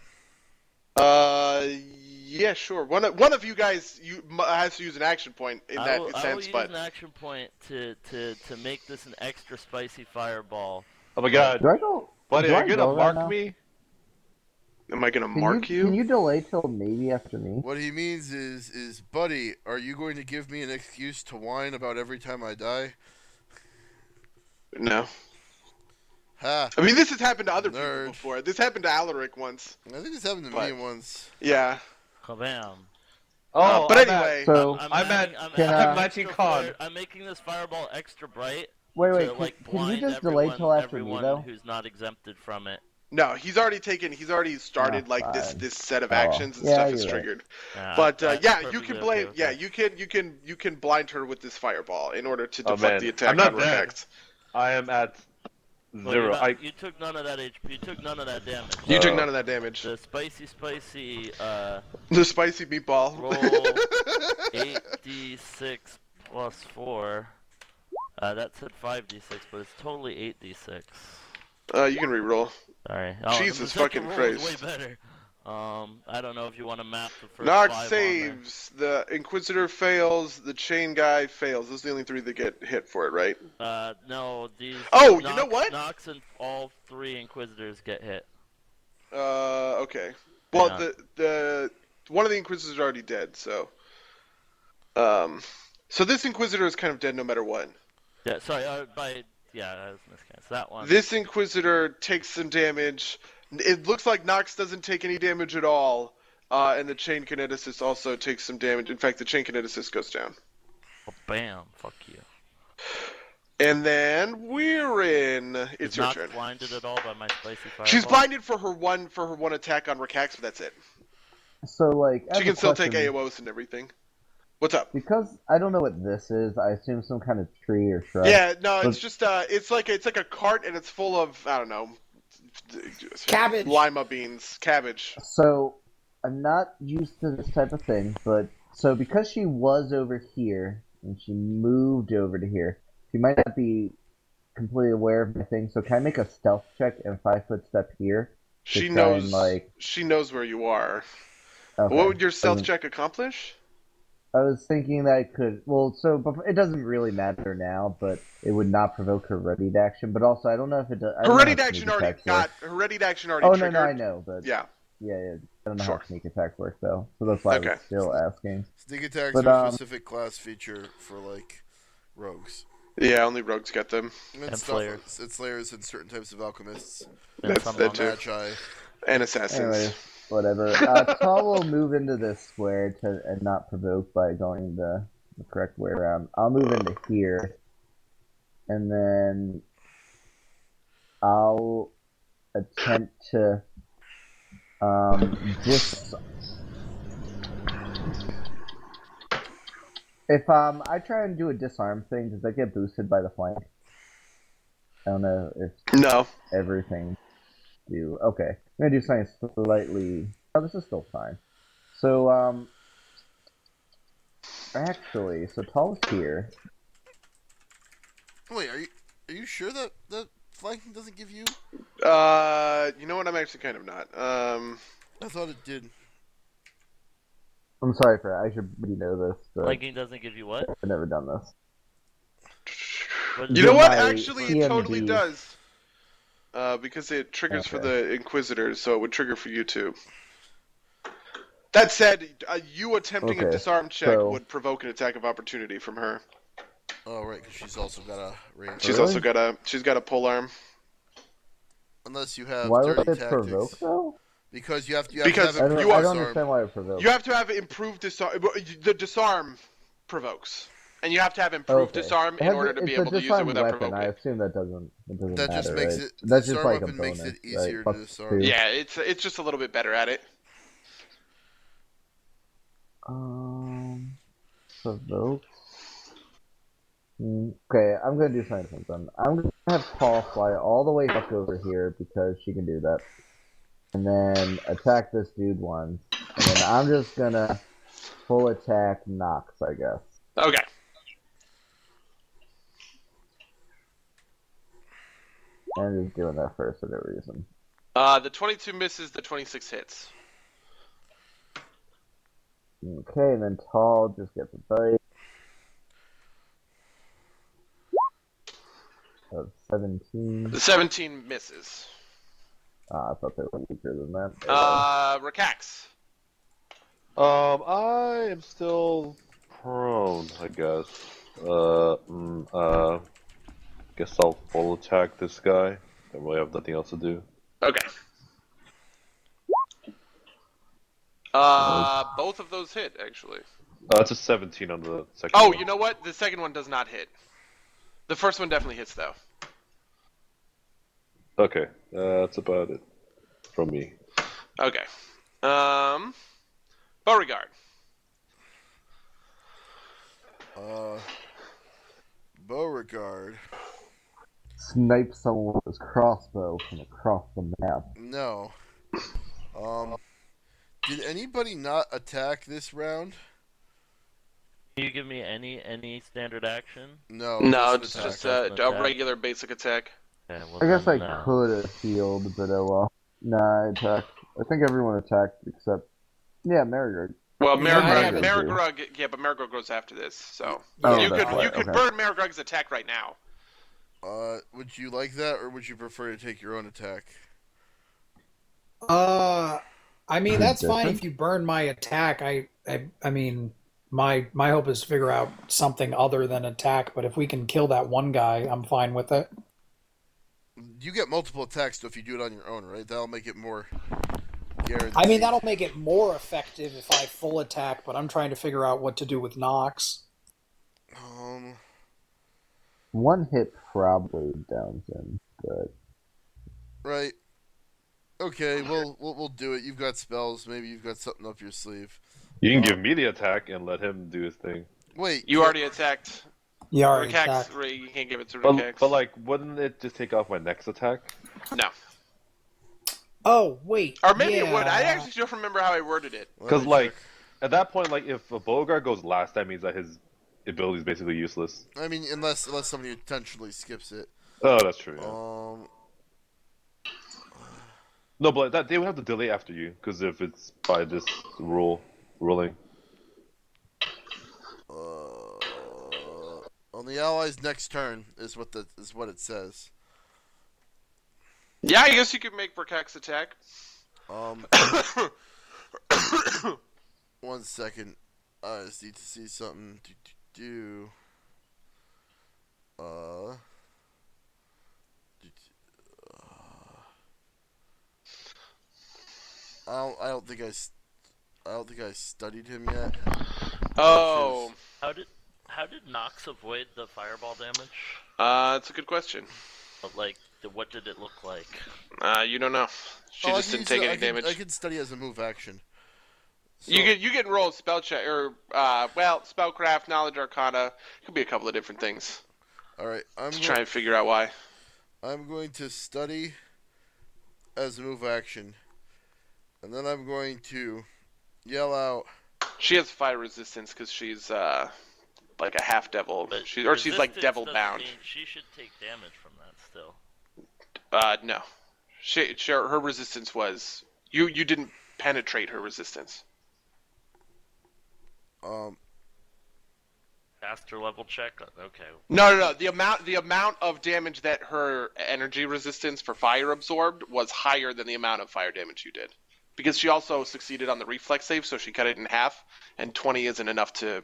S1: Yeah, sure. One of you guys has to use an action point in that sense,
S2: I will
S1: but
S2: use an action point to make this an extra spicy fireball.
S5: Oh my god.
S3: Do I go?
S5: Buddy,
S3: do
S5: are
S3: I
S5: you
S3: go
S5: gonna
S3: right
S5: mark
S3: now?
S5: me?
S1: am I gonna
S3: Can
S1: mark you?
S3: Can you delay till maybe after me?
S6: What he means is, buddy, are you going to give me an excuse to whine about every time I die?
S1: No.
S6: Ha!
S1: I mean, this has happened to other
S6: Nerd.
S1: people before. This happened to Alaric once.
S6: I think this happened to
S1: What?
S6: me once.
S1: Yeah.
S2: Kabam.
S5: Oh,
S1: But
S5: I'm
S1: anyway,
S3: So
S5: I'm at-
S3: Can
S2: adding
S5: matching
S2: extra
S5: con.
S2: flare- I'm making this fireball extra bright
S3: wait,
S2: to like
S3: can you
S2: blind
S3: just delay till after me
S2: everyone
S3: though?
S2: who's not exempted from it.
S1: no, he's already started
S3: Ah,
S1: like this
S3: fine.
S1: set of
S3: Oh, well.
S1: actions and
S3: Yeah,
S1: stuff is
S3: you're right.
S1: triggered.
S2: But
S1: Yeah, you can blame. Yeah, you can blind her with this fireball in order to
S5: Oh,
S1: deflect
S5: man.
S1: the attack
S5: I'm not
S1: on
S5: dead.
S1: Rikax.
S5: I am at 0.
S2: You took none of that HP. You took none of that damage.
S1: You took none of that damage.
S2: The spicy
S1: The spicy meatball.
S2: roll 8d6 plus 4. That said 5d6, but it's totally 8d6.
S1: You can reroll.
S2: Sorry.
S1: Jesus
S2: the second
S1: fucking
S2: roll
S1: Christ.
S2: is way better. I don't know if you want to map the first
S1: Nox
S2: 5 on
S1: saves. The Inquisitor fails. The Chain guy fails. Those are the only 3 that get hit for it, right?
S2: there. No, these.
S1: Oh, you know what?
S2: Nox and all 3 Inquisitors get hit.
S1: Okay. Well,
S2: Yeah.
S1: the one of the Inquisitors is already dead, so. So this Inquisitor is kind of dead no matter what.
S2: Yeah, sorry. I was miscast. That one.
S1: This Inquisitor takes some damage. It looks like Nox doesn't take any damage at all, and the Chain Kineticist also takes some damage. In fact, the Chain Kineticist goes down.
S2: Oh, bam! Fuck you.
S1: And then Weirin. It's
S2: Is
S1: your
S2: Nox
S1: turn.
S2: blinded at all by my spicy fireball?
S1: She's blinded for her one attack on Rikax, but that's it.
S3: So like, as
S1: She
S3: a
S1: can still take
S3: question,
S1: AOs and everything. What's up?
S3: because I don't know what this is. I assume some kind of tree or shrub.
S1: Yeah, no,
S3: But-
S1: it's just it's like a cart and it's full of I don't know,
S4: Cabbage.
S1: lima beans, cabbage.
S3: So I'm not used to this type of thing, but so because she was over here and she moved over to here, she might not be completely aware of my thing. So can I make a stealth check and 5-foot step here?
S1: She
S3: try
S1: knows
S3: and, like-
S1: she knows where you are.
S3: Okay.
S1: What would your stealth
S3: Doesn't-
S1: check accomplish?
S3: I was thinking that it could. Well, so it doesn't really matter now, but it would not provoke her readied action. But also, I don't know if it does. I don't know
S1: Readied
S3: how
S1: action
S3: sneak
S1: already
S3: attacks
S1: got.
S3: work.
S1: Readied action already
S3: Oh no,
S1: triggered.
S3: no, I know, but
S1: Yeah.
S3: yeah. I don't know
S1: Sure.
S3: how sneak attacks work though, so that's why I
S1: Okay.
S3: was still asking.
S6: Sneak attacks
S3: But,
S6: are a specific class feature for like rogues.
S1: Yeah, only rogues get them.
S2: And slayers.
S6: It's slayers and certain types of alchemists.
S2: And
S1: That's
S2: some
S1: that
S2: monks.
S1: too.
S6: Magi.
S1: And assassins.
S3: Anyways, whatever. Tall will move into this square and not provoke by going the correct way around. I'll move into here, and then I'll attempt to just if I try and do a disarm thing, does that get boosted by the flank? I don't know if
S1: No.
S3: everything do. Okay, I'm gonna do something slightly. Oh, this is still fine. So actually, so Tall's here.
S6: Wait, are you sure that flanking doesn't give you?
S1: You know what? I'm actually kind of not.
S6: I thought it did.
S3: I'm sorry for that. I should already know this, but
S2: Flanking doesn't give you what?
S3: I've never done this.
S2: What
S1: You know what?
S3: my
S1: Actually, it totally
S3: TMD.
S1: does. Because it triggers for the Inquisitors, so it would trigger for you too. That said, you attempting a
S3: Okay,
S1: disarm check
S3: so-
S1: would provoke an attack of opportunity from her.
S6: Oh right, because she's also got a range.
S1: She's
S3: Really?
S1: also got a pole arm.
S6: Unless you have
S3: Why would
S6: dirty
S3: it
S6: tactics.
S3: provoke though?
S6: Because you have to
S1: Because
S6: have
S3: I don't,
S1: You
S3: I
S1: are-
S3: don't understand why it provokes.
S1: You have to have improved disarm. The disarm provokes, and you have to have improved
S3: Okay.
S1: disarm
S3: It
S1: in
S3: has-
S1: order to be
S3: it's a
S1: able to use it
S3: disarmed
S1: without
S3: weapon. I
S1: provoking.
S3: assume that doesn't
S6: That
S3: matter,
S6: just makes
S3: right?
S6: it.
S3: That's
S6: Disarm
S3: just like a
S6: weapon makes
S3: bonus,
S6: it easier
S3: right?
S6: to
S3: Plus
S6: disarm.
S3: 2.
S1: Yeah, it's just a little bit better at it.
S3: Provoke. Okay, I'm gonna do something. I'm gonna have Paul fly all the way back over here because she can do that, and then attack this dude once, and then I'm just gonna full attack Nox, I guess.
S1: Okay.
S3: I'm just doing that first for no reason.
S1: The 22 misses. The 26 hits.
S3: Okay, and then Tall just gets a bite of 17.
S1: The 17 misses.
S3: I thought they were weaker than that.
S1: Rakax.
S5: I am still prone, I guess. Guess I'll full attack this guy. I really have nothing else to do.
S1: Okay. Both of those hit, actually.
S5: It's a 17 on the second
S1: Oh,
S5: one.
S1: you know what? The second one does not hit. The first one definitely hits, though.
S5: Okay, that's about it from me.
S1: Okay. Beauregard.
S6: Beauregard.
S3: Snipe someone with his crossbow from across the map.
S6: No. Did anybody not attack this round?
S2: Can you give me any standard action?
S6: No.
S1: No,
S6: just
S1: it's
S6: an attack.
S1: just
S2: Just an
S1: a
S2: attack.
S1: regular basic attack.
S2: Okay, well
S3: I guess I
S2: then, no.
S3: could have healed, but oh well. Nah, I attacked. I think everyone attacked except, yeah, Marigard.
S1: Well,
S4: Yeah, I
S1: Marigrug,
S4: haven't.
S1: Marigrug, yeah, but Marigrug goes after this, so
S3: Oh,
S1: you
S3: that's
S1: could
S3: right,
S1: you could
S3: okay.
S1: burn Marigrug's attack right now.
S6: Would you like that, or would you prefer to take your own attack?
S4: I mean that's fine
S3: Different?
S4: if you burn my attack. I mean my hope is to figure out something other than attack. But if we can kill that one guy, I'm fine with it.
S6: You get multiple attacks, so if you do it on your own, right? That'll make it more guaranteed.
S4: I mean that'll make it more effective if I full attack. But I'm trying to figure out what to do with Nox.
S3: One hit probably downs him, but
S6: Right. Okay, we'll do it. You've got spells. Maybe you've got something up your sleeve.
S5: You can give me the attack and let him do his thing.
S6: Wait.
S1: You already attacked
S4: You already
S1: Rakax.
S4: attacked.
S1: You can't give it to
S5: But,
S1: Rakax.
S5: but like, wouldn't it just take off my next attack?
S1: No,
S4: Oh wait.
S1: or maybe it
S4: yeah.
S1: would. I actually don't remember how I worded it.
S6: Let
S5: Because
S6: me
S5: like,
S6: check.
S5: at that point, like, if a Beauregard goes last, that means that his ability is basically useless.
S6: I mean, unless somebody intentionally skips it.
S5: Oh, that's true. Yeah. No, but that they would have to delay after you, because if it's by this ruling.
S6: On the allies' next turn is what it says.
S1: Yeah, I guess you could make Verkax attack.
S6: 1 second. I just need to see something. I don't think I studied him yet.
S1: Oh,
S2: How did Nox avoid the fireball damage?
S1: that's a good question.
S2: But, like, what did it look like?
S1: You don't know. She just didn't take any damage.
S6: I can study as a move action. So,
S1: You can roll spell check or spellcraft, knowledge, arcana. It could be a couple of different things.
S6: all right,
S1: Let's try and figure out why.
S6: I'm going to study as a move action, and then I'm going to yell out.
S1: She has fire resistance because she's like a half devil.
S2: But
S1: She's like
S2: resistance
S1: devil
S2: doesn't
S1: bound.
S2: mean she should take damage from that still.
S1: No. Her resistance was you didn't penetrate her resistance.
S2: Caster level check? Okay.
S1: No. The amount of damage that her energy resistance for fire absorbed was higher than the amount of fire damage you did. Because she also succeeded on the reflex save, so she cut it in half, and 20 isn't enough to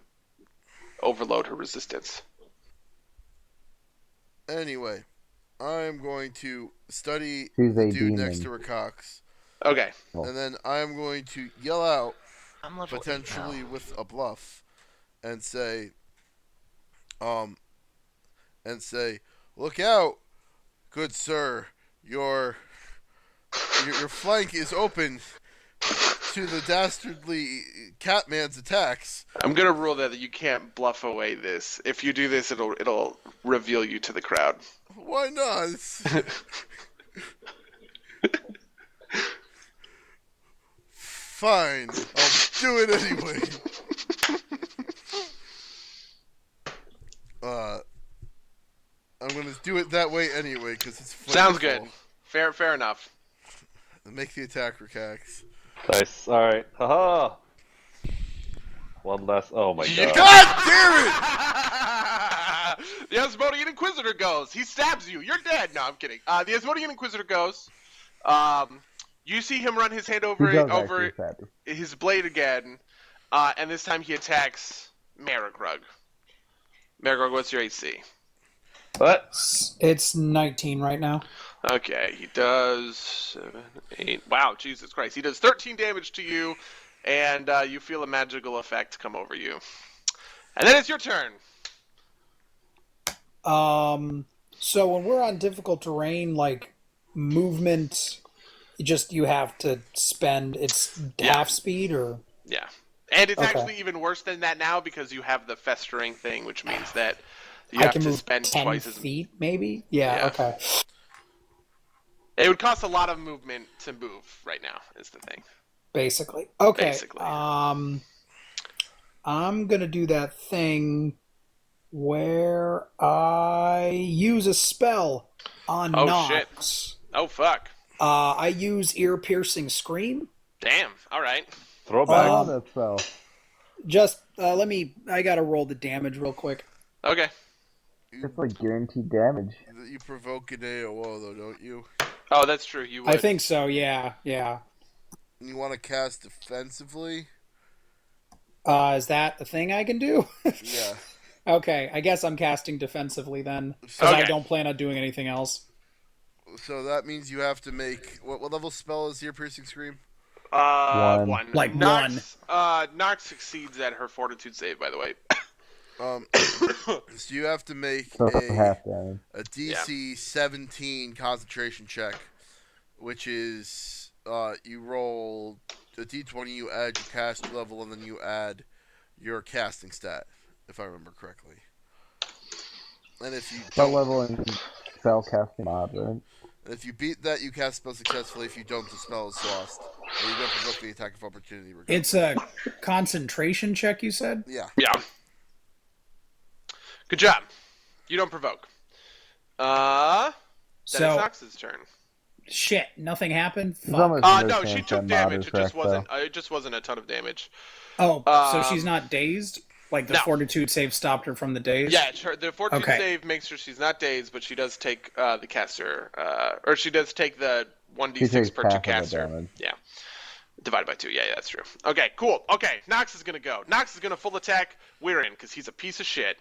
S1: overload her resistance.
S6: Anyway, I'm going to study
S3: She's
S6: the
S3: a
S6: dude next
S3: demon.
S6: to her Cox,
S1: Okay.
S6: and then I'm going to yell out,
S2: I'm level 8
S6: potentially
S2: now.
S6: with a bluff, and say, look out, good sir, your flank is open to the dastardly Catman's attacks.
S1: I'm gonna rule that you can't bluff away this. If you do this, it'll reveal you to the crowd.
S6: Why not? Fine, I'll do it anyway. I'm gonna do it that way anyway because it's flavorful.
S1: Sounds good. Fair enough.
S6: Make the attack, Rakax.
S5: Nice. All right. Haha. One last. Oh my god.
S6: God damn it!
S1: The Asmodean Inquisitor goes. He stabs you. You're dead. No, I'm kidding. The Asmodean Inquisitor goes. You see him run his hand
S3: He
S1: over
S3: does actually stab you.
S1: his blade again, and this time he attacks Marigrug. Marigrug, what's your AC?
S5: What?
S4: It's 19 right now.
S1: Okay, he does 7, 8. Wow, Jesus Christ. He does 13 damage to you, and you feel a magical effect come over you. And then it's your turn.
S4: So when we're on difficult terrain, like movement, you have to spend it's half speed or
S1: Yeah. And it's
S4: Okay.
S1: actually even worse than that now because you have the festering thing, which means that you
S4: I
S1: have
S4: can
S1: to
S4: move
S1: spend
S4: 10
S1: twice as
S4: feet, maybe. Yeah.
S1: Yeah.
S4: Okay.
S1: It would cost a lot of movement to move right now, is the thing.
S4: Basically. Okay.
S1: Basically.
S4: I'm gonna do that thing where I use a spell on
S1: Oh,
S4: Nox.
S1: Oh, fuck.
S4: I use ear-piercing scream.
S1: Damn. All right.
S5: Throwback.
S3: Oh, that spell.
S4: Just I gotta roll the damage real quick.
S1: Okay.
S3: It's like guaranteed damage.
S6: You provoke an AOO though, don't you?
S1: Oh, that's true. You would.
S4: I think so. Yeah.
S6: You want to cast defensively?
S4: Is that a thing I can do?
S6: Yeah.
S4: Okay, I guess I'm casting defensively then, because I
S1: Okay.
S4: don't plan on doing anything else.
S6: So that means you have to make what level spell is your piercing scream?
S3: One.
S4: Like
S1: Nox, Nox succeeds at her fortitude save, by the way.
S6: So you have to make
S3: So half damage.
S6: a DC 17 concentration check, which is you roll a D20, you add your cast level, and then you add your casting stat, if I remember correctly. And if you
S3: Spell
S6: don't,
S3: level and spell casting mod, right?
S6: if you beat that, you cast spell successfully. If you don't, the spell is lost. Or you don't provoke the attack of opportunity.
S4: It's a concentration check, you said?
S6: Yeah.
S1: Yeah. Good job. You don't provoke. Then it's
S4: So
S1: Nox's turn.
S4: Shit, nothing happened.
S3: There's
S4: Fuck.
S3: almost
S1: No, she
S3: chance
S1: took
S3: that mod
S1: damage.
S3: is
S1: It just
S3: correct,
S1: wasn't.
S3: though.
S1: It just wasn't a ton of damage.
S4: Oh, so she's not dazed? Like the
S1: no.
S4: fortitude save stopped her from the daze?
S1: Yeah, the fortitude
S4: Okay.
S1: save makes sure she's not dazed, but she does take the caster, or she does take the
S3: She
S1: 1d6
S3: takes
S1: per
S3: half
S1: 2
S3: of the
S1: caster.
S3: damage.
S1: Yeah, divided by 2. Yeah, that's true. Okay, cool. Okay, Nox is gonna go. Nox is gonna full attack Weirin because he's a piece of shit.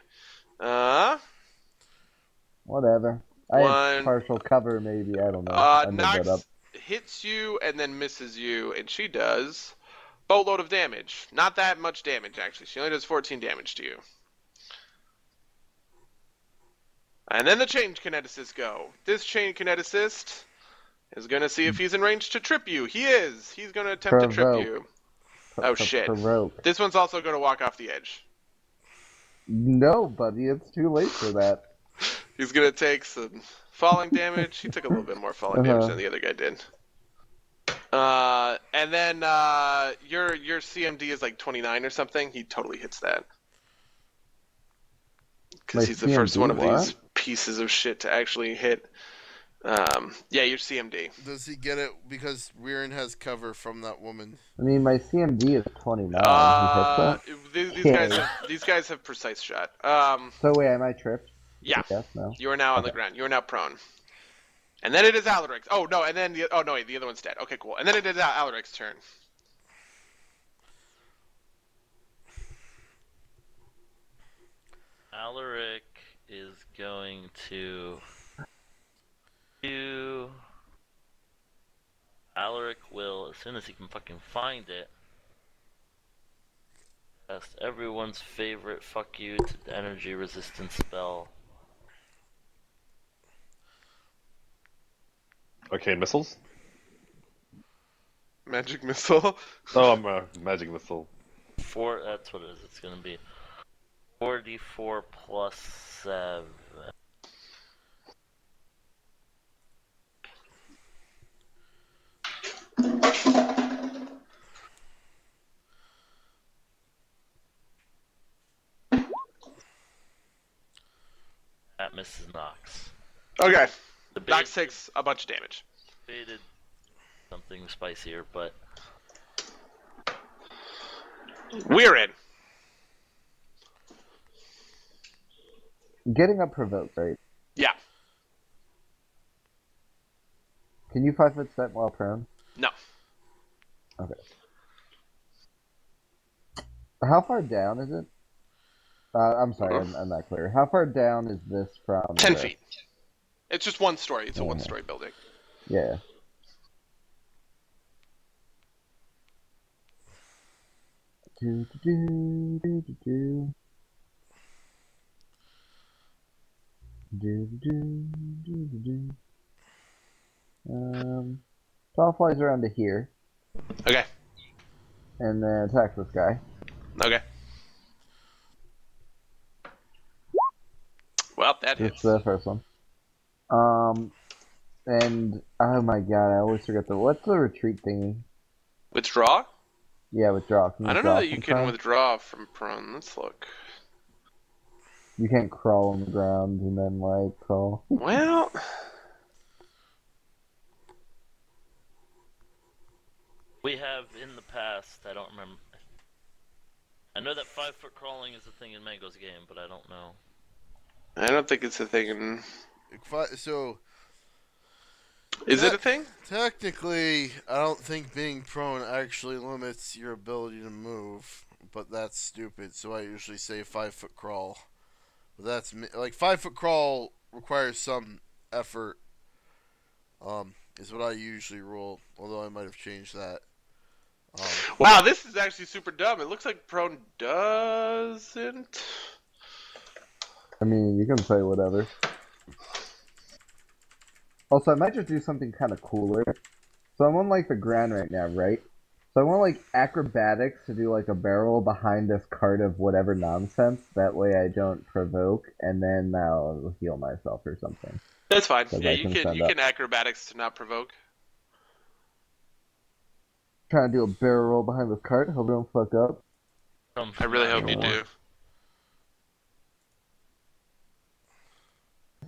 S3: Whatever. I
S1: One.
S3: had partial cover, maybe. I don't know. I made that up.
S1: Nox hits you and then misses you, and she does boatload of damage. Not that much damage, actually. She only does 14 damage to you. And then the chain kineticist go. This chain kineticist is going to see if he's in range to trip you. He is. He's going to attempt to trip
S3: Provoke.
S1: you. Oh, shit.
S3: Provoke.
S1: This one's also going to walk off the edge.
S3: No, buddy, it's too late for that.
S1: He's going to take some falling damage. He took a little bit more falling damage than the other guy did. And then your CMD is like 29 or something. He totally hits that. Because he's the first one of these pieces of shit to actually hit. Yeah, your CMD.
S6: Does he get it because Weirin has cover from that woman?
S3: I mean, my CMD is 29.
S1: These guys have precise shot.
S3: So wait, am I tripped?
S1: Yeah.
S3: Yes, no.
S1: You are now on the ground. You are now prone. And then it is Alaric's. Oh no, and then the other one's dead. Okay, cool. And then it is Alaric's turn.
S2: Alaric is going to do. Alaric will, as soon as he can fucking find it, cast everyone's favorite fuck you to the energy resistance spell.
S5: Arcane missiles?
S1: Magic missile.
S5: Oh, I'm a magic missile.
S2: That's what it is. It's gonna be 4d4 plus 7. That misses Nox.
S1: Okay.
S2: The bait
S1: Nox takes a bunch of damage.
S2: baited something spicier, but
S1: We're in.
S3: Getting up provoked, right?
S1: Yeah.
S3: Can you 5-foot step while prone?
S1: No.
S3: Okay. How far down is it? I'm sorry, I'm not clear. How far down is this from?
S1: 10 feet. It's just one story. It's a
S3: Yeah.
S1: one-story building.
S3: Yeah. Do, do, do, do, do. Do, do, do, do, do. Saw flies around to here,
S1: Okay.
S3: and then attacks this guy.
S1: Okay. Well, that
S3: Just
S1: hits.
S3: the first one. And oh my god, I always forget what's the retreat thingy?
S1: Withdraw?
S3: Yeah, withdraw. Can you
S1: I don't know
S3: withdraw
S1: that you
S3: from
S1: can
S3: prone?
S1: withdraw from prone. Let's look.
S3: You can't crawl on the ground and then like crawl.
S1: Well,
S2: we have in the past, I don't remember. I know that 5-foot crawling is a thing in Mango's game, but I don't know.
S1: I don't think it's a thing.
S6: So
S1: Is it a thing?
S6: technically, I don't think being prone actually limits your ability to move, but that's stupid. So I usually say 5-foot crawl. But that's like 5-foot crawl requires some effort. Is what I usually rule. Although I might have changed that.
S1: Wow, this is actually super dumb. It looks like prone doesn't.
S3: I mean, you can say whatever. Also, I might just do something kind of cooler. So I'm on like the ground right now, right? So I want like acrobatics to do like a barrel behind this cart of whatever nonsense. That way I don't provoke, and then I'll heal myself or something.
S1: That's fine.
S3: Because
S1: Yeah,
S3: I
S1: you
S3: can
S1: can
S3: stand
S1: you
S3: up.
S1: can acrobatics to not provoke.
S3: Trying to do a barrel roll behind this cart. Hope I don't fuck up.
S1: I really hope you do.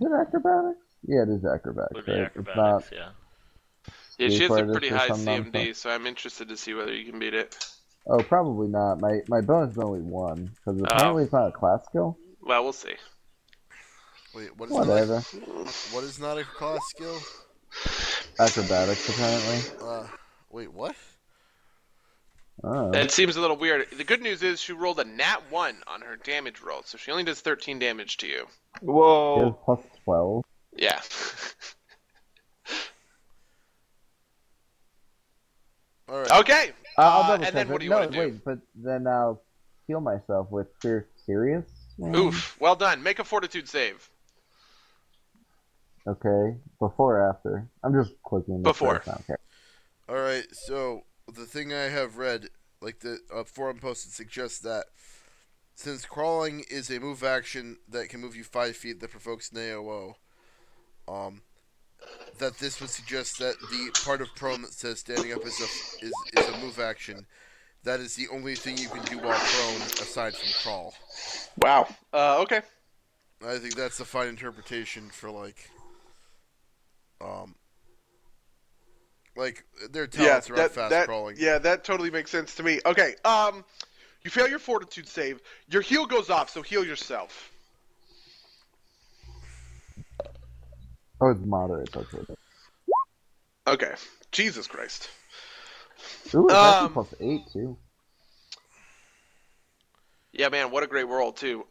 S3: Is it acrobatics? Yeah, it is acrobatics.
S2: Would be
S3: right?
S2: acrobatics, yeah.
S1: Yeah, she has
S3: before
S1: a
S3: this
S1: pretty
S3: or
S1: high
S3: some
S1: CMD,
S3: nonsense?
S1: so I'm interested to see whether you can beat it.
S3: Oh, probably not. My bonus is only 1 because
S1: Oh,
S3: apparently it's not a class skill.
S1: well, we'll see.
S6: Wait,
S3: Whatever.
S6: what is not a class skill?
S3: Acrobatics apparently.
S6: Wait, what?
S3: Oh.
S1: It seems a little weird. The good news is she rolled a nat 1 on her damage roll, so she only does 13 damage to you.
S3: It
S5: Whoa.
S3: was plus 12.
S1: Yeah.
S6: All right.
S1: Okay.
S3: I'll double
S1: and
S3: check
S1: then
S3: it.
S1: what do you
S3: No,
S1: want to do?
S3: wait, but then I'll heal myself with Fear Serious.
S1: Oof. Well done. Make a fortitude save.
S3: Okay. Before or after? I'm just clicking this
S1: Before.
S3: first, I don't care.
S6: All right. So the thing I have read, like the forum post, suggests that since crawling is a move action that can move you 5 feet that provokes an AOO, that this would suggest that the part of prone that says standing up is a move action. That is the only thing you can do while prone aside from crawl.
S1: Wow. Okay.
S6: I think that's a fine interpretation for their talents around fast crawling.
S1: Yeah, that totally makes sense to me. Okay. You fail your fortitude save. Your heal goes off, so heal yourself.
S3: Oh, it's moderate. Okay.
S1: Okay. Jesus Christ.
S3: Ooh, it's actually plus 8 too.
S1: Yeah, man, what a great roll too.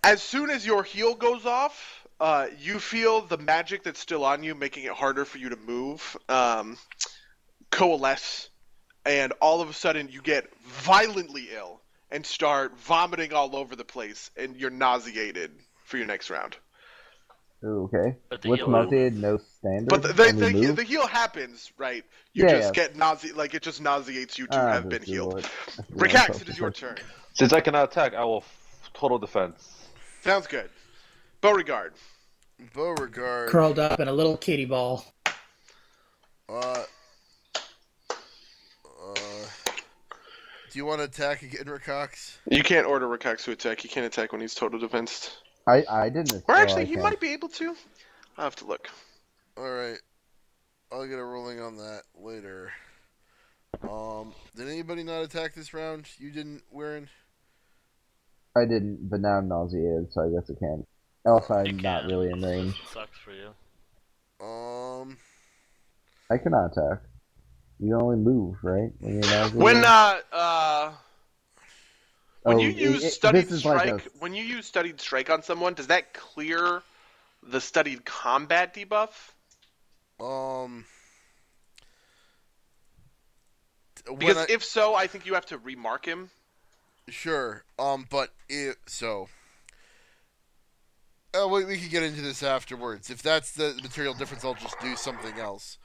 S1: As soon as your heal goes off, you feel the magic that's still on you, making it harder for you to move, coalesce, and all of a sudden you get violently ill and start vomiting all over the place, and you're nauseated for your next round.
S3: Ooh, okay.
S2: But the
S3: What's
S2: heal-
S3: nauseated? No standard.
S1: But
S3: only move?
S1: the heal happens, right? You
S3: Yeah,
S1: just
S3: yeah.
S1: get like it just nauseates you to have been healed.
S3: Rick
S1: Rikax, it is your turn.
S5: Since I cannot attack, I will total defense.
S1: Sounds good. Beauregard.
S6: Beauregard.
S4: Curled up in a little kitty ball.
S6: Do you want to attack again, Rikax?
S1: You can't order Rikax to attack. He can't attack when he's total defensed.
S3: I didn't.
S1: Or actually,
S3: I
S1: he
S3: can.
S1: might be able to. I'll have to look.
S6: Alright. I'll get a ruling on that later. Did anybody not attack this round? You didn't, Weirin?
S3: I didn't, but now I'm nauseated, so I guess I can. Also, I'm
S2: You
S3: not
S2: can.
S3: really in range.
S2: Sucks for you.
S3: I cannot attack. You only move, right? When you're nauseated?
S1: When
S3: Oh,
S1: you use
S3: this
S1: studied
S3: is
S1: strike,
S3: like
S1: when you use studied strike on someone, does that clear the studied combat debuff? Because if so, I think you have to remark him.
S6: Sure. But we can get into this afterwards. If that's the material difference, I'll just do something else.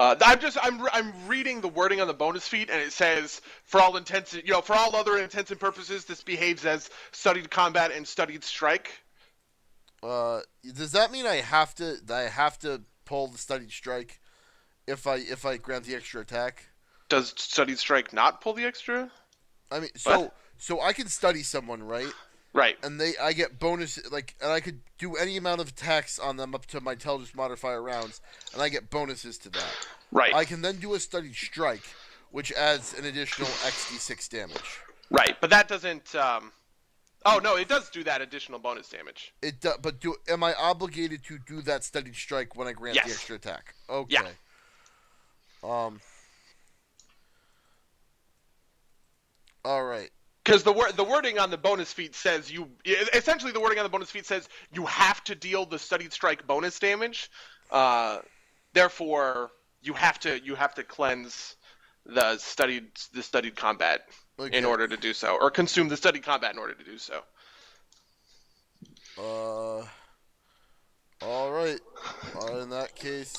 S1: I'm reading the wording on the bonus feat, and it says for all other intents and purposes, this behaves as studied combat and studied strike.
S6: Does that mean I have to pull the studied strike if I grant the extra attack?
S1: Does studied strike not pull the extra?
S6: I mean,
S1: What?
S6: so I can study someone, right?
S1: Right.
S6: And I get bonus, and I could do any amount of attacks on them up to my intelligence modifier rounds, and I get bonuses to that.
S1: Right.
S6: I can then do a studied strike, which adds an additional XD6 damage.
S1: Right, but that doesn't. Oh no, it does do that additional bonus damage.
S6: Am I obligated to do that studied strike when I grant
S1: Yes.
S6: the extra attack? Okay.
S1: Yeah.
S6: All right.
S1: Because the wording on the bonus feat says you have to deal the studied strike bonus damage. Therefore, you have to cleanse the studied combat in order to do so, or consume the studied combat in order to do so.
S6: All right. In that case,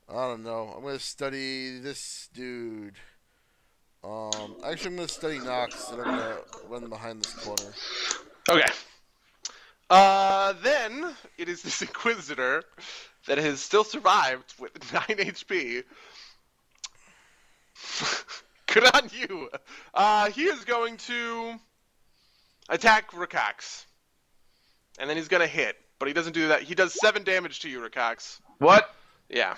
S6: I don't know. I'm gonna study this dude. Actually, I'm gonna study Nox, and I'm gonna run behind this corner.
S1: Okay. Then it is this Inquisitor that has still survived with 9 HP. Good on you. He is going to attack Rikax. And then he's going to hit. but he doesn't do that. He does 7 damage to you, Rakax.
S5: What?
S1: Yeah.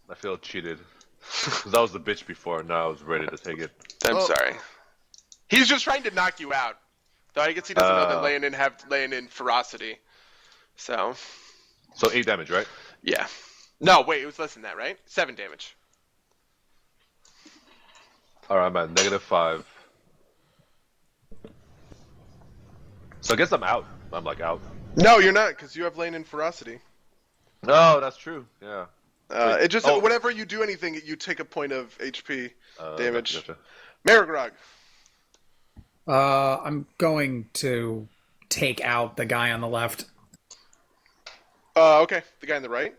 S5: I feel cheated. Because I was the bitch before, now I was ready to take it.
S1: I'm
S6: Oh.
S1: sorry. He's just trying to knock you out. Though I guess he doesn't know that laying in ferocity. So
S5: 8 damage, right?
S1: yeah. No, wait, it was less than that, right? 7 damage.
S5: Alright, I'm at -5. So I guess I'm out. I'm like out.
S1: No, you're not, because you have laying in ferocity.
S5: No, that's true. Yeah. Wait,
S1: It just
S5: oh.
S1: whenever you do anything, you take a point of HP damage.
S5: Gotcha.
S1: Marigrog.
S4: I'm going to take out the guy on the left.
S1: Okay. The guy on the right?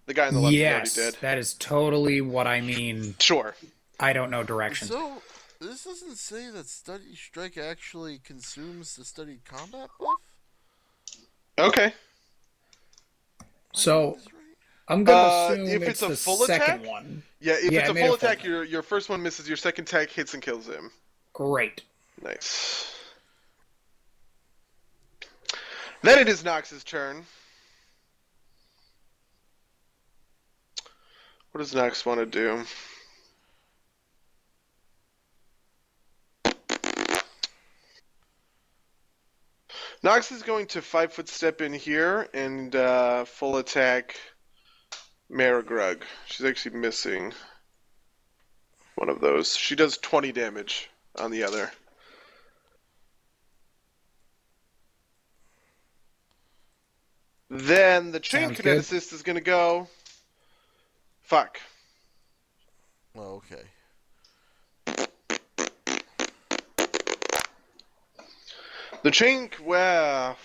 S1: The guy on the left
S4: Yes,
S1: is already dead.
S4: that is totally what I mean.
S1: Sure.
S4: I don't know direction.
S6: So, this doesn't say that Study Strike actually consumes the studied combat buff?
S1: Okay.
S4: So I'm gonna assume
S1: if
S4: it's
S1: it's a
S4: the
S1: full
S4: second
S1: attack?
S4: one.
S1: Yeah, if
S4: Yeah,
S1: it's
S4: I
S1: a
S4: made
S1: full
S4: a full
S1: attack,
S4: attack.
S1: your first one misses, your second attack hits and kills him.
S4: Great.
S1: Nice. Then it is Nox's turn. What does Nox want to do? Nox is going to 5-foot step in here and full attack Marigrug. She's actually missing one of those. She does 20 damage on the other. Then the chain
S4: Sounds good.
S1: kineticist is going to go. Fuck.
S6: Oh, okay.
S1: The chain. Well.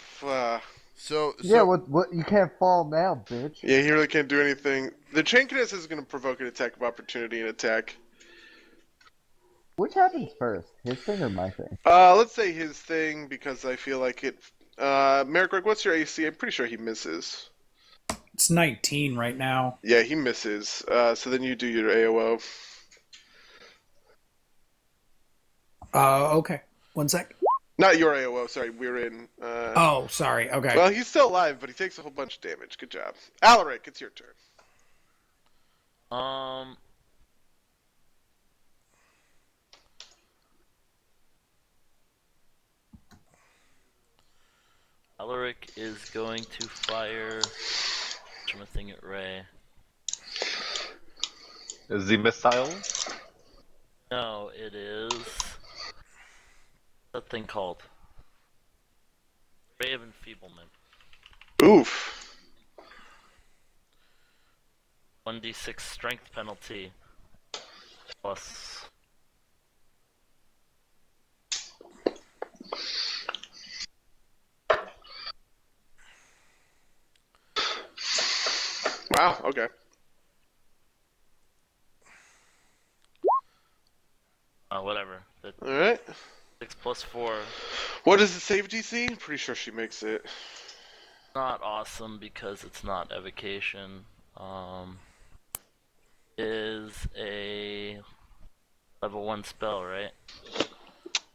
S6: So
S3: Yeah, what? You can't fall now, bitch.
S1: Yeah, he really can't do anything. The chain kineticist is going to provoke an attack of opportunity and attack.
S3: Which happens first, his thing or my thing?
S1: Let's say his thing because I feel like it. Merrick, what's your AC? I'm pretty sure he misses.
S4: It's 19 right now.
S1: Yeah, he misses. So then you do your AOO.
S4: Okay. 1 sec.
S1: Not your AOO, sorry, we're in.
S4: Oh, sorry. Okay.
S1: Well, he's still alive, but he takes a whole bunch of damage. Good job. Alaric, it's your turn.
S2: Alaric is going to fire from a thing at Ray.
S5: Is the missile?
S2: No, it is that thing called Ray of Enfeeblement.
S1: Oof.
S2: 1d6 strength penalty plus.
S1: Wow, okay.
S2: Whatever. The
S1: Alright.
S2: 6 plus 4.
S1: What is the save DC? Pretty sure she makes it.
S2: Not awesome because it's not evocation. Is a level 1 spell, right?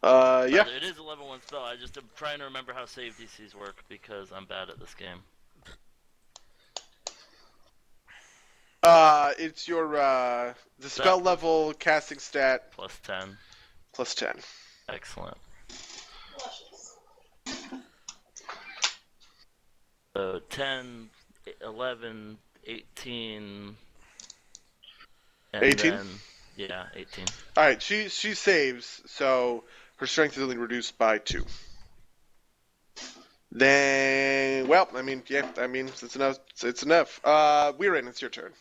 S1: Yeah.
S2: It is a level 1 spell. I just am trying to remember how save DCs work because I'm bad at this game.
S1: It's your, the spell level casting stat
S2: Plus 10.
S1: plus 10.
S2: Excellent. So 10, 11, 18. And
S1: 18?
S2: then, yeah, 18.
S1: Alright, she saves, so her strength is only reduced by 2. Then, well, I mean, yeah, I mean, it's enough. It's enough. Weirin, it's your turn.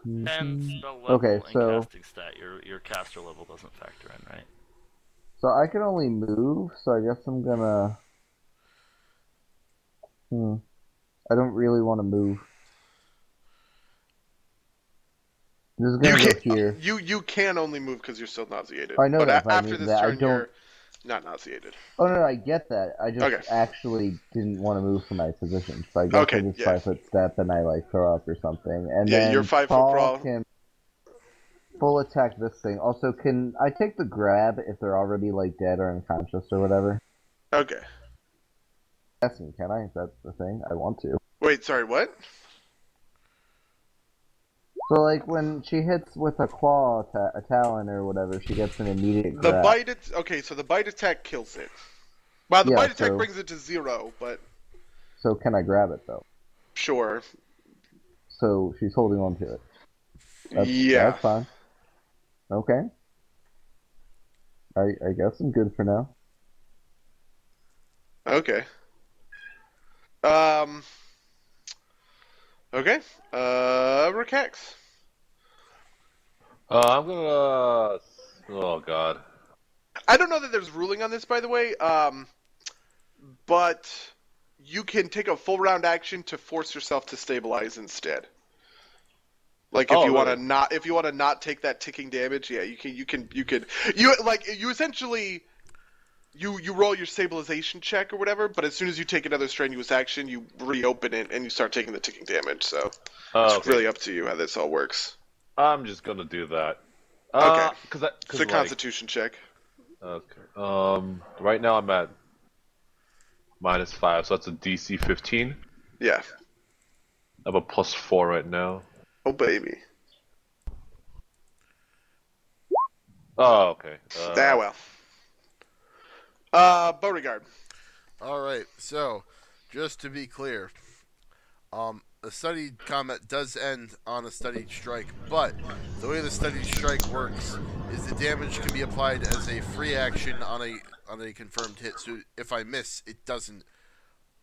S2: And spell level
S3: Okay,
S2: and
S3: so-
S2: casting stat. Your caster level doesn't factor in, right?
S3: So I can only move, so I guess I'm gonna. I don't really want to move. I'm just gonna go here.
S1: You can only move because you're still nauseated.
S3: I know
S1: but
S3: that, but I
S1: after
S3: mean
S1: this
S3: that I
S1: turn,
S3: don't-
S1: not nauseated.
S3: Oh no, I get that. I just
S1: Okay.
S3: actually didn't want to move from my position, so I guess
S1: Okay,
S3: I just
S1: yeah.
S3: 5 foot step and I like throw up or something, and
S1: Yeah, you're
S3: then
S1: 5 foot
S3: Tall
S1: crawl.
S3: can full attack this thing. Also, can I take the grab if they're already like dead or unconscious or whatever?
S1: Okay.
S3: Asking, can I? Is that the thing? I want to.
S1: Wait, sorry, what?
S3: So like when she hits with a claw, a talon or whatever, she gets an immediate
S1: The
S3: grab.
S1: bite. Okay, so the bite attack kills it. Well, the
S3: Yeah,
S1: bite attack
S3: so-
S1: brings it to 0, but
S3: So can I grab it though?
S1: sure.
S3: So she's holding on to it.
S1: Yeah.
S3: That's fine. Okay. I guess I'm good for now.
S1: Okay. Okay. Rekax.
S5: I'm gonna. Oh god.
S1: I don't know that there's ruling on this, by the way. But you can take a full round action to force yourself to stabilize instead. Like if
S5: Oh,
S1: you want to
S5: really?
S1: not, if you want to not take that ticking damage, yeah, you essentially. You roll your stabilization check or whatever, but as soon as you take another strenuous action, you reopen it and you start taking the ticking damage. So
S5: Oh,
S1: it's
S5: okay.
S1: really up to you how this all works.
S5: I'm just gonna do that.
S1: Okay.
S5: Cause
S1: It's a Constitution check.
S5: Okay. Right now I'm at -5, so that's a DC 15.
S1: Yeah.
S5: I have a +4 right now.
S1: Oh baby.
S5: Oh, okay.
S1: Well. Beauregard.
S6: All right. So, just to be clear, a studied combat does end on a studied strike, but the way the studied strike works is the damage can be applied as a free action on a confirmed hit. So if I miss, it doesn't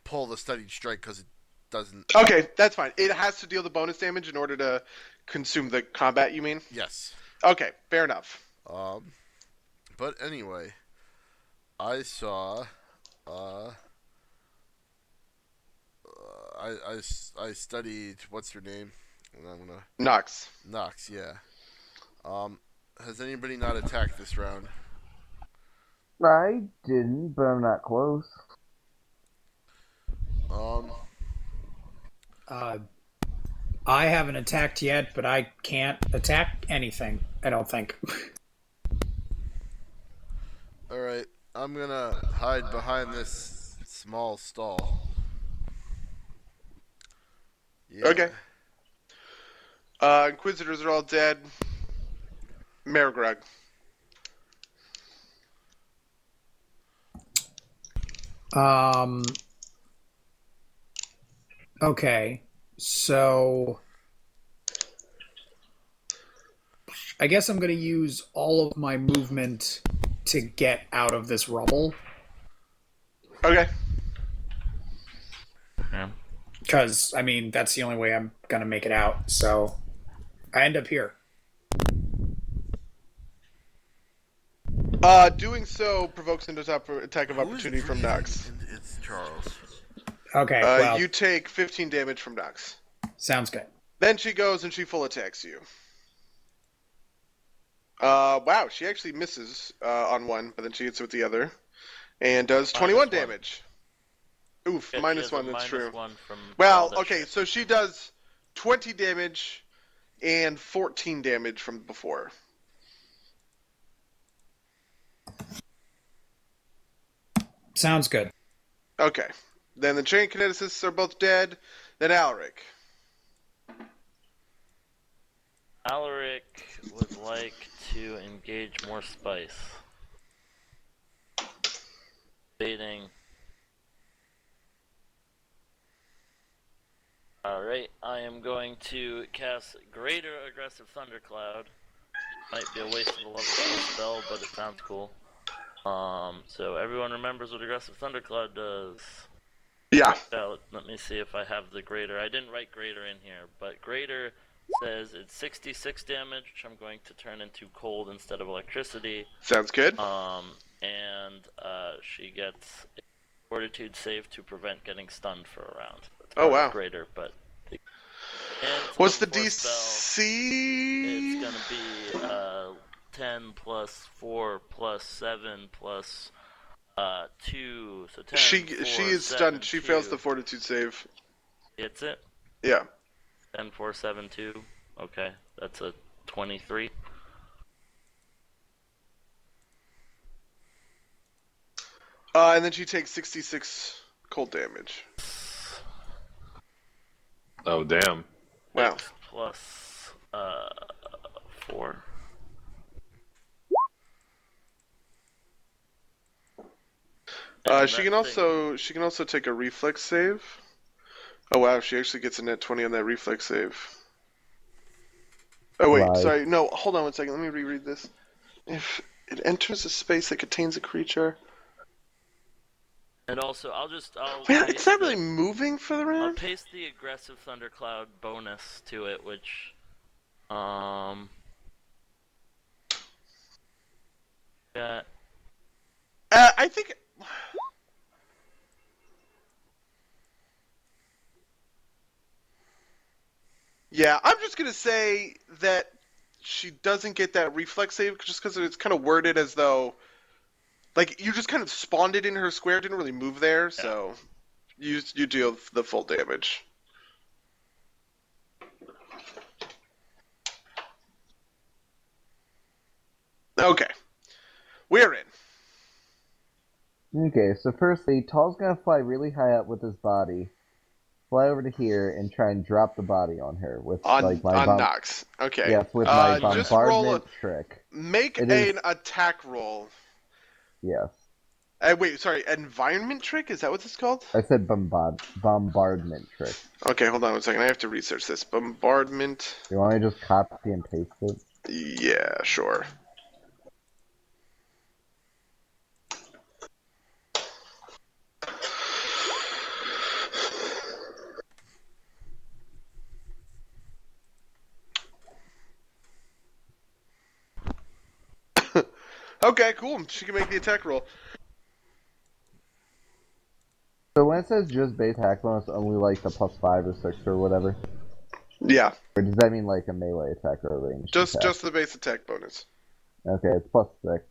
S6: pull the studied strike because it doesn't.
S1: Okay, that's fine. It has to deal the bonus damage in order to consume the combat, you mean?
S6: Yes.
S1: Okay, fair enough.
S6: But anyway, I saw. I studied. What's her name? And I'm gonna.
S1: Nox.
S6: Nox. Yeah. Has anybody not attacked this round?
S3: I didn't, but I'm not close.
S4: I haven't attacked yet, but I can't attack anything, I don't think.
S6: Alright, I'm gonna hide behind this small stall. Yeah.
S1: Okay. Inquisitors are all dead. Marigrog.
S4: Okay, so I guess I'm going to use all of my movement to get out of this rubble.
S1: Okay.
S2: Yeah.
S4: Because, I mean, that's the only way I'm going to make it out. So I end up here.
S1: Doing so provokes an attack of
S6: Who is
S1: opportunity from
S6: breathing?
S1: Nox.
S6: It's Charles.
S4: Okay, well,
S1: You take 15 damage from Nox.
S4: sounds good.
S1: Then she goes and she full attacks you. Wow, she actually misses on one, but then she hits with the other. And does 21
S2: -1.
S1: damage. Oof,
S2: Yeah, she
S1: -1,
S2: has a
S1: that's true.
S2: -1 from
S1: Well,
S2: all that
S1: okay,
S2: shit.
S1: so she does 20 damage and 14 damage from before.
S4: Sounds good.
S1: Okay. Then the chain kineticists are both dead. Then Alaric.
S2: Alaric would like to engage more spice. Baiting. Alright, I am going to cast Greater Aggressive Thundercloud. Might be a waste of a level 4 spell, but it sounds cool. So everyone remembers what Aggressive Thundercloud does.
S1: Yeah.
S2: Let me see if I have the Greater. I didn't write Greater in here, but Greater says it's 66 damage, which I'm going to turn into cold instead of electricity.
S1: Sounds good.
S2: And she gets a Fortitude save to prevent getting stunned for a round. That's
S1: Oh, wow.
S2: Greater, but
S1: What's the
S2: level 4 spell,
S1: DC?
S2: it's gonna be 10 plus 4 plus 7 plus 2, so 10,
S1: She
S2: 4,
S1: is
S2: 7,
S1: stunned. She
S2: 2.
S1: fails the fortitude save.
S2: Hits it.
S1: Yeah.
S2: 10, 4, 7, 2. Okay, that's a 23.
S1: And then she takes 66 cold damage.
S5: Oh damn.
S1: Wow.
S2: 6 plus 4.
S1: She can also take a reflex save. Oh wow, she actually gets a net 20 on that reflex save. Oh wait,
S3: Right.
S1: sorry. No, hold on one second. Let me reread this. If it enters a space that contains a creature.
S2: And also, I'll
S1: Man,
S2: paste
S1: it's not really
S2: the,
S1: moving for the
S2: I'll
S1: round.
S2: paste the aggressive thundercloud bonus to it, which yeah.
S1: I think. Yeah, I'm just gonna say that she doesn't get that reflex save just because it's kind of worded as though, like, you just kind of spawned it in her square, didn't really move there, so you deal the full damage. Okay, we're in.
S3: Okay, so firstly, Tall's gonna fly really high up with his body, fly over to here, and try and drop the body on her with
S1: On
S3: my
S1: Nox. Okay.
S3: Yes, with my
S1: Just roll
S3: bombardment trick.
S1: make
S3: It
S1: an
S3: is-
S1: attack roll.
S3: Yes,
S1: Wait, sorry, environment trick? Is that what it's called?
S3: I said bombardment trick.
S1: Okay, hold on one second. I have to research this. Bombardment.
S3: You want me to just copy and paste it?
S1: Yeah, sure. Okay, cool. She can make the attack roll.
S3: So when it says just base hack bonus, only like the +5 or 6 or whatever,
S1: Yeah,
S3: or does that mean like a melee attack or a ranged
S1: just
S3: attack?
S1: the base attack bonus.
S3: Okay, it's +6.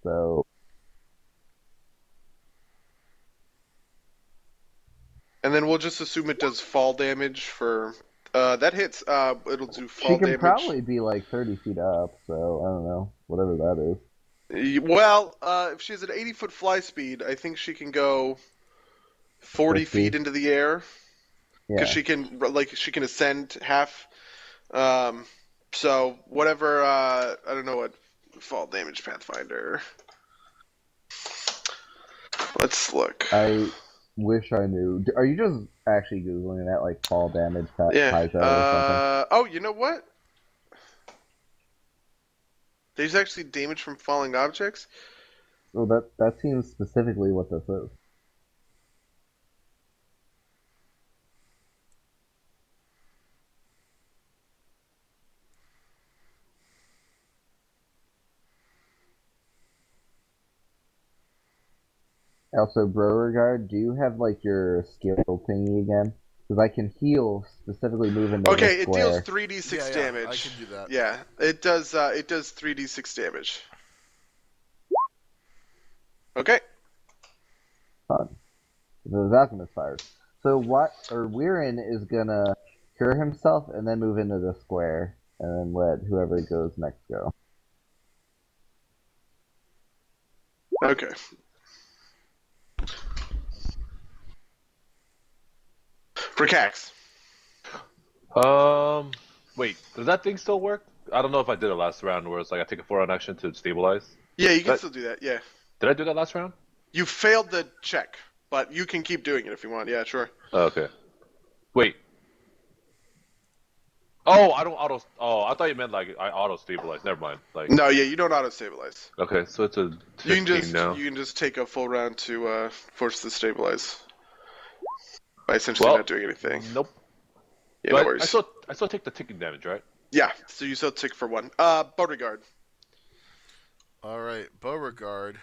S3: So
S1: And then we'll just assume it does fall damage for. That hits. It'll do fall
S3: she can
S1: damage.
S3: probably be like 30 feet up. So I don't know, whatever that is.
S1: Well, if she has an 80-foot fly speed, I think she can go 40
S3: 50.
S1: feet into the air because
S3: Yeah.
S1: she can ascend half. So whatever. I don't know what fall damage Pathfinder. Let's look.
S3: I wish I knew. Are you just actually googling that like fall damage
S1: Yeah.
S3: Paizo or something?
S1: Oh, you know what? There's actually damage from falling objects.
S3: Well, that seems specifically what this is. Also, Beauregard, do you have like your skill thingy again? Because I can heal, specifically move into
S1: Okay,
S3: the
S1: it deals
S3: square.
S1: 3d6
S6: Yeah,
S1: damage.
S6: I can do that.
S1: Yeah, it does. It does 3d6 damage. Okay.
S3: Fun. The alchemist fires. So Weirin is gonna cure himself and then move into the square, and then let whoever goes next go.
S1: Okay. Rikax.
S5: Wait, does that thing still work? I don't know if I did it last round where it's like I take a 4-round action to stabilize.
S1: Yeah, you can
S5: But-
S1: still do that. Yeah.
S5: Did I do that last round?
S1: You failed the check, but you can keep doing it if you want. Yeah, sure.
S5: Oh, okay. Wait. Oh, I don't auto. Oh, I thought you meant like I auto stabilize. Never mind. Like.
S1: No, yeah, you don't auto stabilize.
S5: Okay, so it's a 15
S1: You can just take a full round to force the stabilize by essentially
S5: Well,
S1: not doing anything.
S5: Nope.
S1: Yeah,
S5: But
S1: no worries.
S5: I still take the ticking damage, right?
S1: Yeah, so you still tick for one. Beauregard.
S6: All right, Beauregard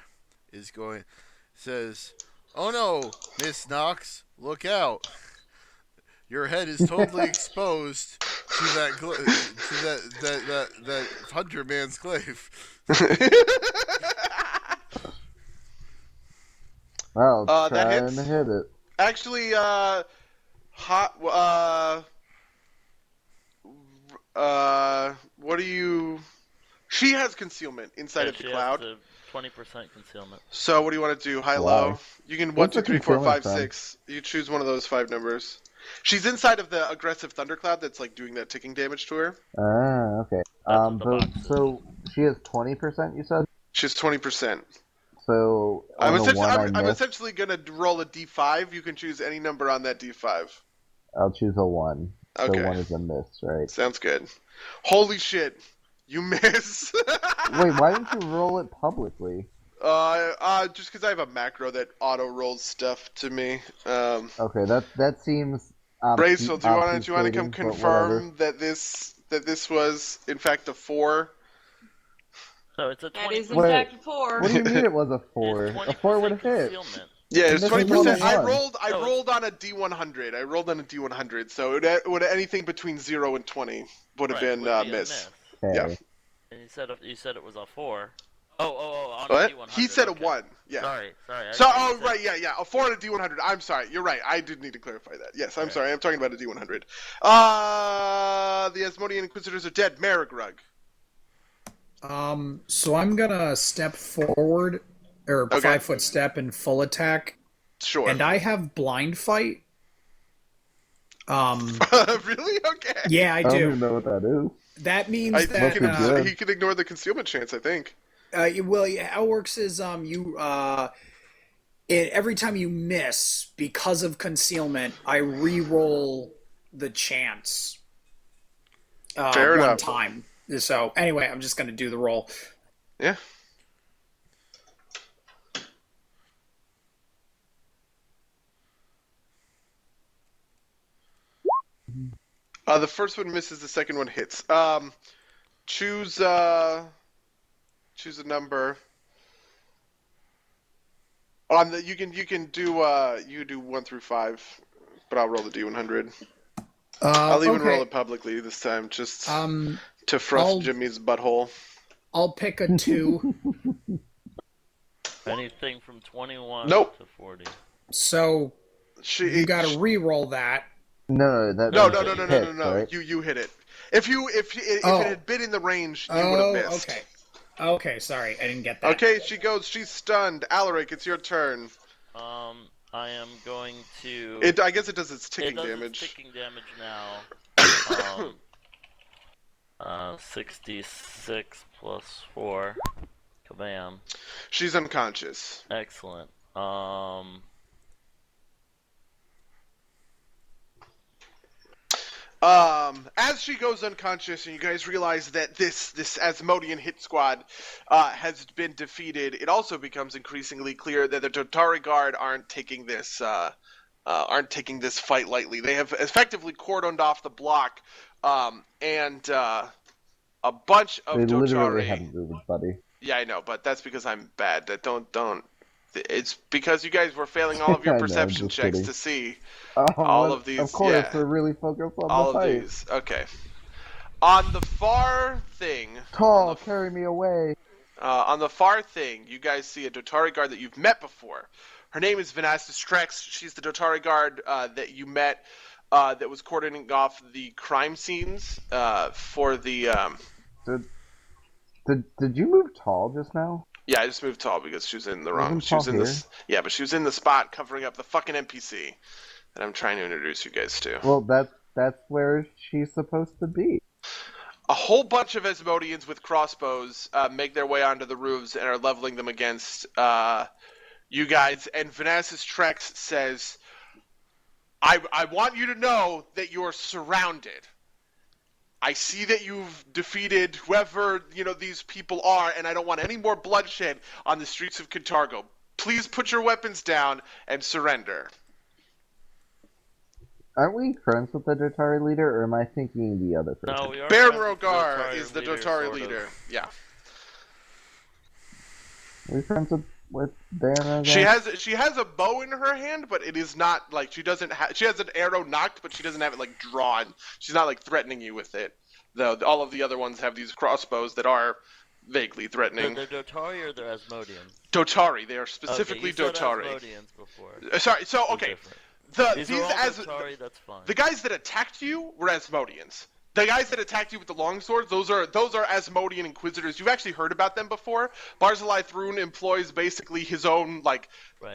S6: says, "Oh no, Miss Knox, look out! Your head is totally exposed to that hunter man's glaive."
S3: Well,
S1: That
S3: try
S1: hits.
S3: and hit it.
S1: Actually, what do you? She has concealment inside
S2: Yeah,
S1: of the
S2: she
S1: cloud.
S2: has 20% concealment.
S1: So what do you want to do? High,
S3: Why?
S1: low. You can 1,
S3: What's
S1: 2,
S3: the
S1: 3, 4,
S3: concealment
S1: 5,
S3: from?
S1: 6. You choose one of those 5 numbers. She's inside of the aggressive thundercloud that's like doing that ticking damage to her.
S3: Ah, okay.
S2: That's what the
S3: But
S2: box is.
S3: so she has 20%. You said.
S1: She's 20%.
S3: So on the one I
S1: I'm
S3: missed,
S1: essentially gonna roll a d5. You can choose any number on that d5.
S3: I'll choose a 1.
S1: Okay.
S3: So 1 is a miss, right?
S1: Sounds good. Holy shit, you miss.
S3: Wait, why didn't you roll it publicly?
S1: Just because I have a macro that auto rolls stuff to me.
S3: Okay, that seems.
S1: Bracewell, do you want to come
S3: obfuscating, but whatever.
S1: confirm that this was in fact a 4?
S2: So it's a
S7: That is
S2: 20%.
S7: in fact a 4.
S3: What do you mean it was a 4?
S2: It's
S3: A 4 would
S2: 20%
S3: have hit.
S2: concealment.
S1: Yeah, it was
S3: And this is
S1: 20%. I
S3: level 1.
S1: rolled on a D100. I rolled on a D100, so it would anything between 0 and 20 would have been
S2: would be a
S1: miss.
S3: Okay.
S1: Yeah.
S2: And you said it was a 4. On
S1: What?
S2: a D100.
S1: He said
S2: okay.
S1: a 1. Yeah.
S2: Sorry.
S1: So, right, yeah, a 4 and a D100. I'm sorry, you're right. I did need to clarify that. Yes, I'm
S2: Right.
S1: sorry. I'm talking about a D100. The Asmodean Inquisitors are dead. Marigrug.
S4: So I'm gonna step forward, or
S1: Okay.
S4: 5-foot step in full attack,
S1: Sure.
S4: and I have blind fight.
S1: Really? Okay.
S4: Yeah, I
S3: I don't
S4: do.
S3: even know what that is.
S4: That means
S1: I
S4: that
S3: Must be good.
S1: he can ignore the concealment chance, I think.
S4: well, yeah, how it works is every time you miss because of concealment, I re-roll the chance.
S1: Fair
S4: one
S1: enough.
S4: time. So anyway, I'm just gonna do the roll.
S1: Yeah. The first one misses, the second one hits. Choose a number. On the you can do 1 through 5, but I'll roll the D100. I'll even
S4: okay.
S1: roll it publicly this time, just to thrust
S4: I'll-
S1: Jimmy's butthole.
S4: I'll pick a 2.
S2: Anything from 21
S1: Nope.
S2: to 40.
S4: So you got to re-roll that.
S3: No,
S1: No,
S3: Right?
S1: You hit it. If it had been in the range, you would
S4: Oh,
S1: have missed.
S4: okay. Okay, sorry, I didn't get that.
S1: Okay, she's stunned. Alaric, it's your turn.
S2: I am going to.
S1: I guess it does its ticking
S2: it does
S1: damage.
S2: Its ticking damage now. 66 plus 4. Kabam.
S1: She's unconscious.
S2: Excellent.
S1: As she goes unconscious and you guys realize that this Asmodean hit squad has been defeated, it also becomes increasingly clear that the Dotari Guard aren't taking this fight lightly. They have effectively cordoned off the block, and a bunch of
S3: They
S1: Dotari.
S3: literally haven't moved, buddy.
S1: Yeah, I know, but that's because I'm bad. That don't. It's because you guys were failing all of your
S3: I know, I'm
S1: perception
S3: just
S1: checks
S3: kidding.
S1: to see
S3: Oh,
S1: all
S3: what-
S1: of these.
S3: Of course,
S1: yeah.
S3: they're really focused on
S1: all
S3: the
S1: of
S3: fight.
S1: these. Okay. On the far thing,
S3: Tall, carry me away.
S1: on the far thing, you guys see a Dotari guard that you've met before. Her name is Vanastis Trex. She's the Dotari guard that you met that was cordoning off the crime scenes for the.
S3: Did you move tall just now?
S1: Yeah, I just moved tall because she was in the wrong.
S3: Isn't
S1: She was
S3: Tall
S1: in
S3: here?
S1: this. Yeah, but she was in the spot covering up the fucking NPC that I'm trying to introduce you guys to.
S3: Well, that's where she's supposed to be.
S1: A whole bunch of Asmodeans with crossbows make their way onto the roofs and are leveling them against you guys. And Vanassis Trex says, I want you to know that you're surrounded. I see that you've defeated whoever, these people are, and I don't want any more bloodshed on the streets of Kintargo. Please put your weapons down and surrender.
S3: Aren't we friends with the Dotari leader, or am I thinking the other person?
S2: No, we are.
S1: Baron
S2: friends with the
S1: Rogar
S2: Dotari
S1: is the
S2: leader,
S1: Dotari
S2: sort of.
S1: leader. Yeah.
S3: Are we friends with Baron?
S1: She has a bow in her hand, but it is not like she doesn't have. She has an arrow knocked, but she doesn't have it like drawn. She's not like threatening you with it. Though all of the other ones have these crossbows that are vaguely
S2: They're
S1: threatening.
S2: Dotari or they're Asmodeans?
S1: Dotari, they are
S2: Okay,
S1: specifically
S2: you said
S1: Dotari.
S2: Asmodeans before.
S1: Sorry, so
S2: They're
S1: okay,
S2: different. These are all
S1: as
S2: Dotari, that's fine.
S1: the guys that attacked you were Asmodeans. The guys that attacked you with the longswords, those are Asmodean Inquisitors. You've actually heard about them before. Barzillai Thrun employs basically his own
S2: Right.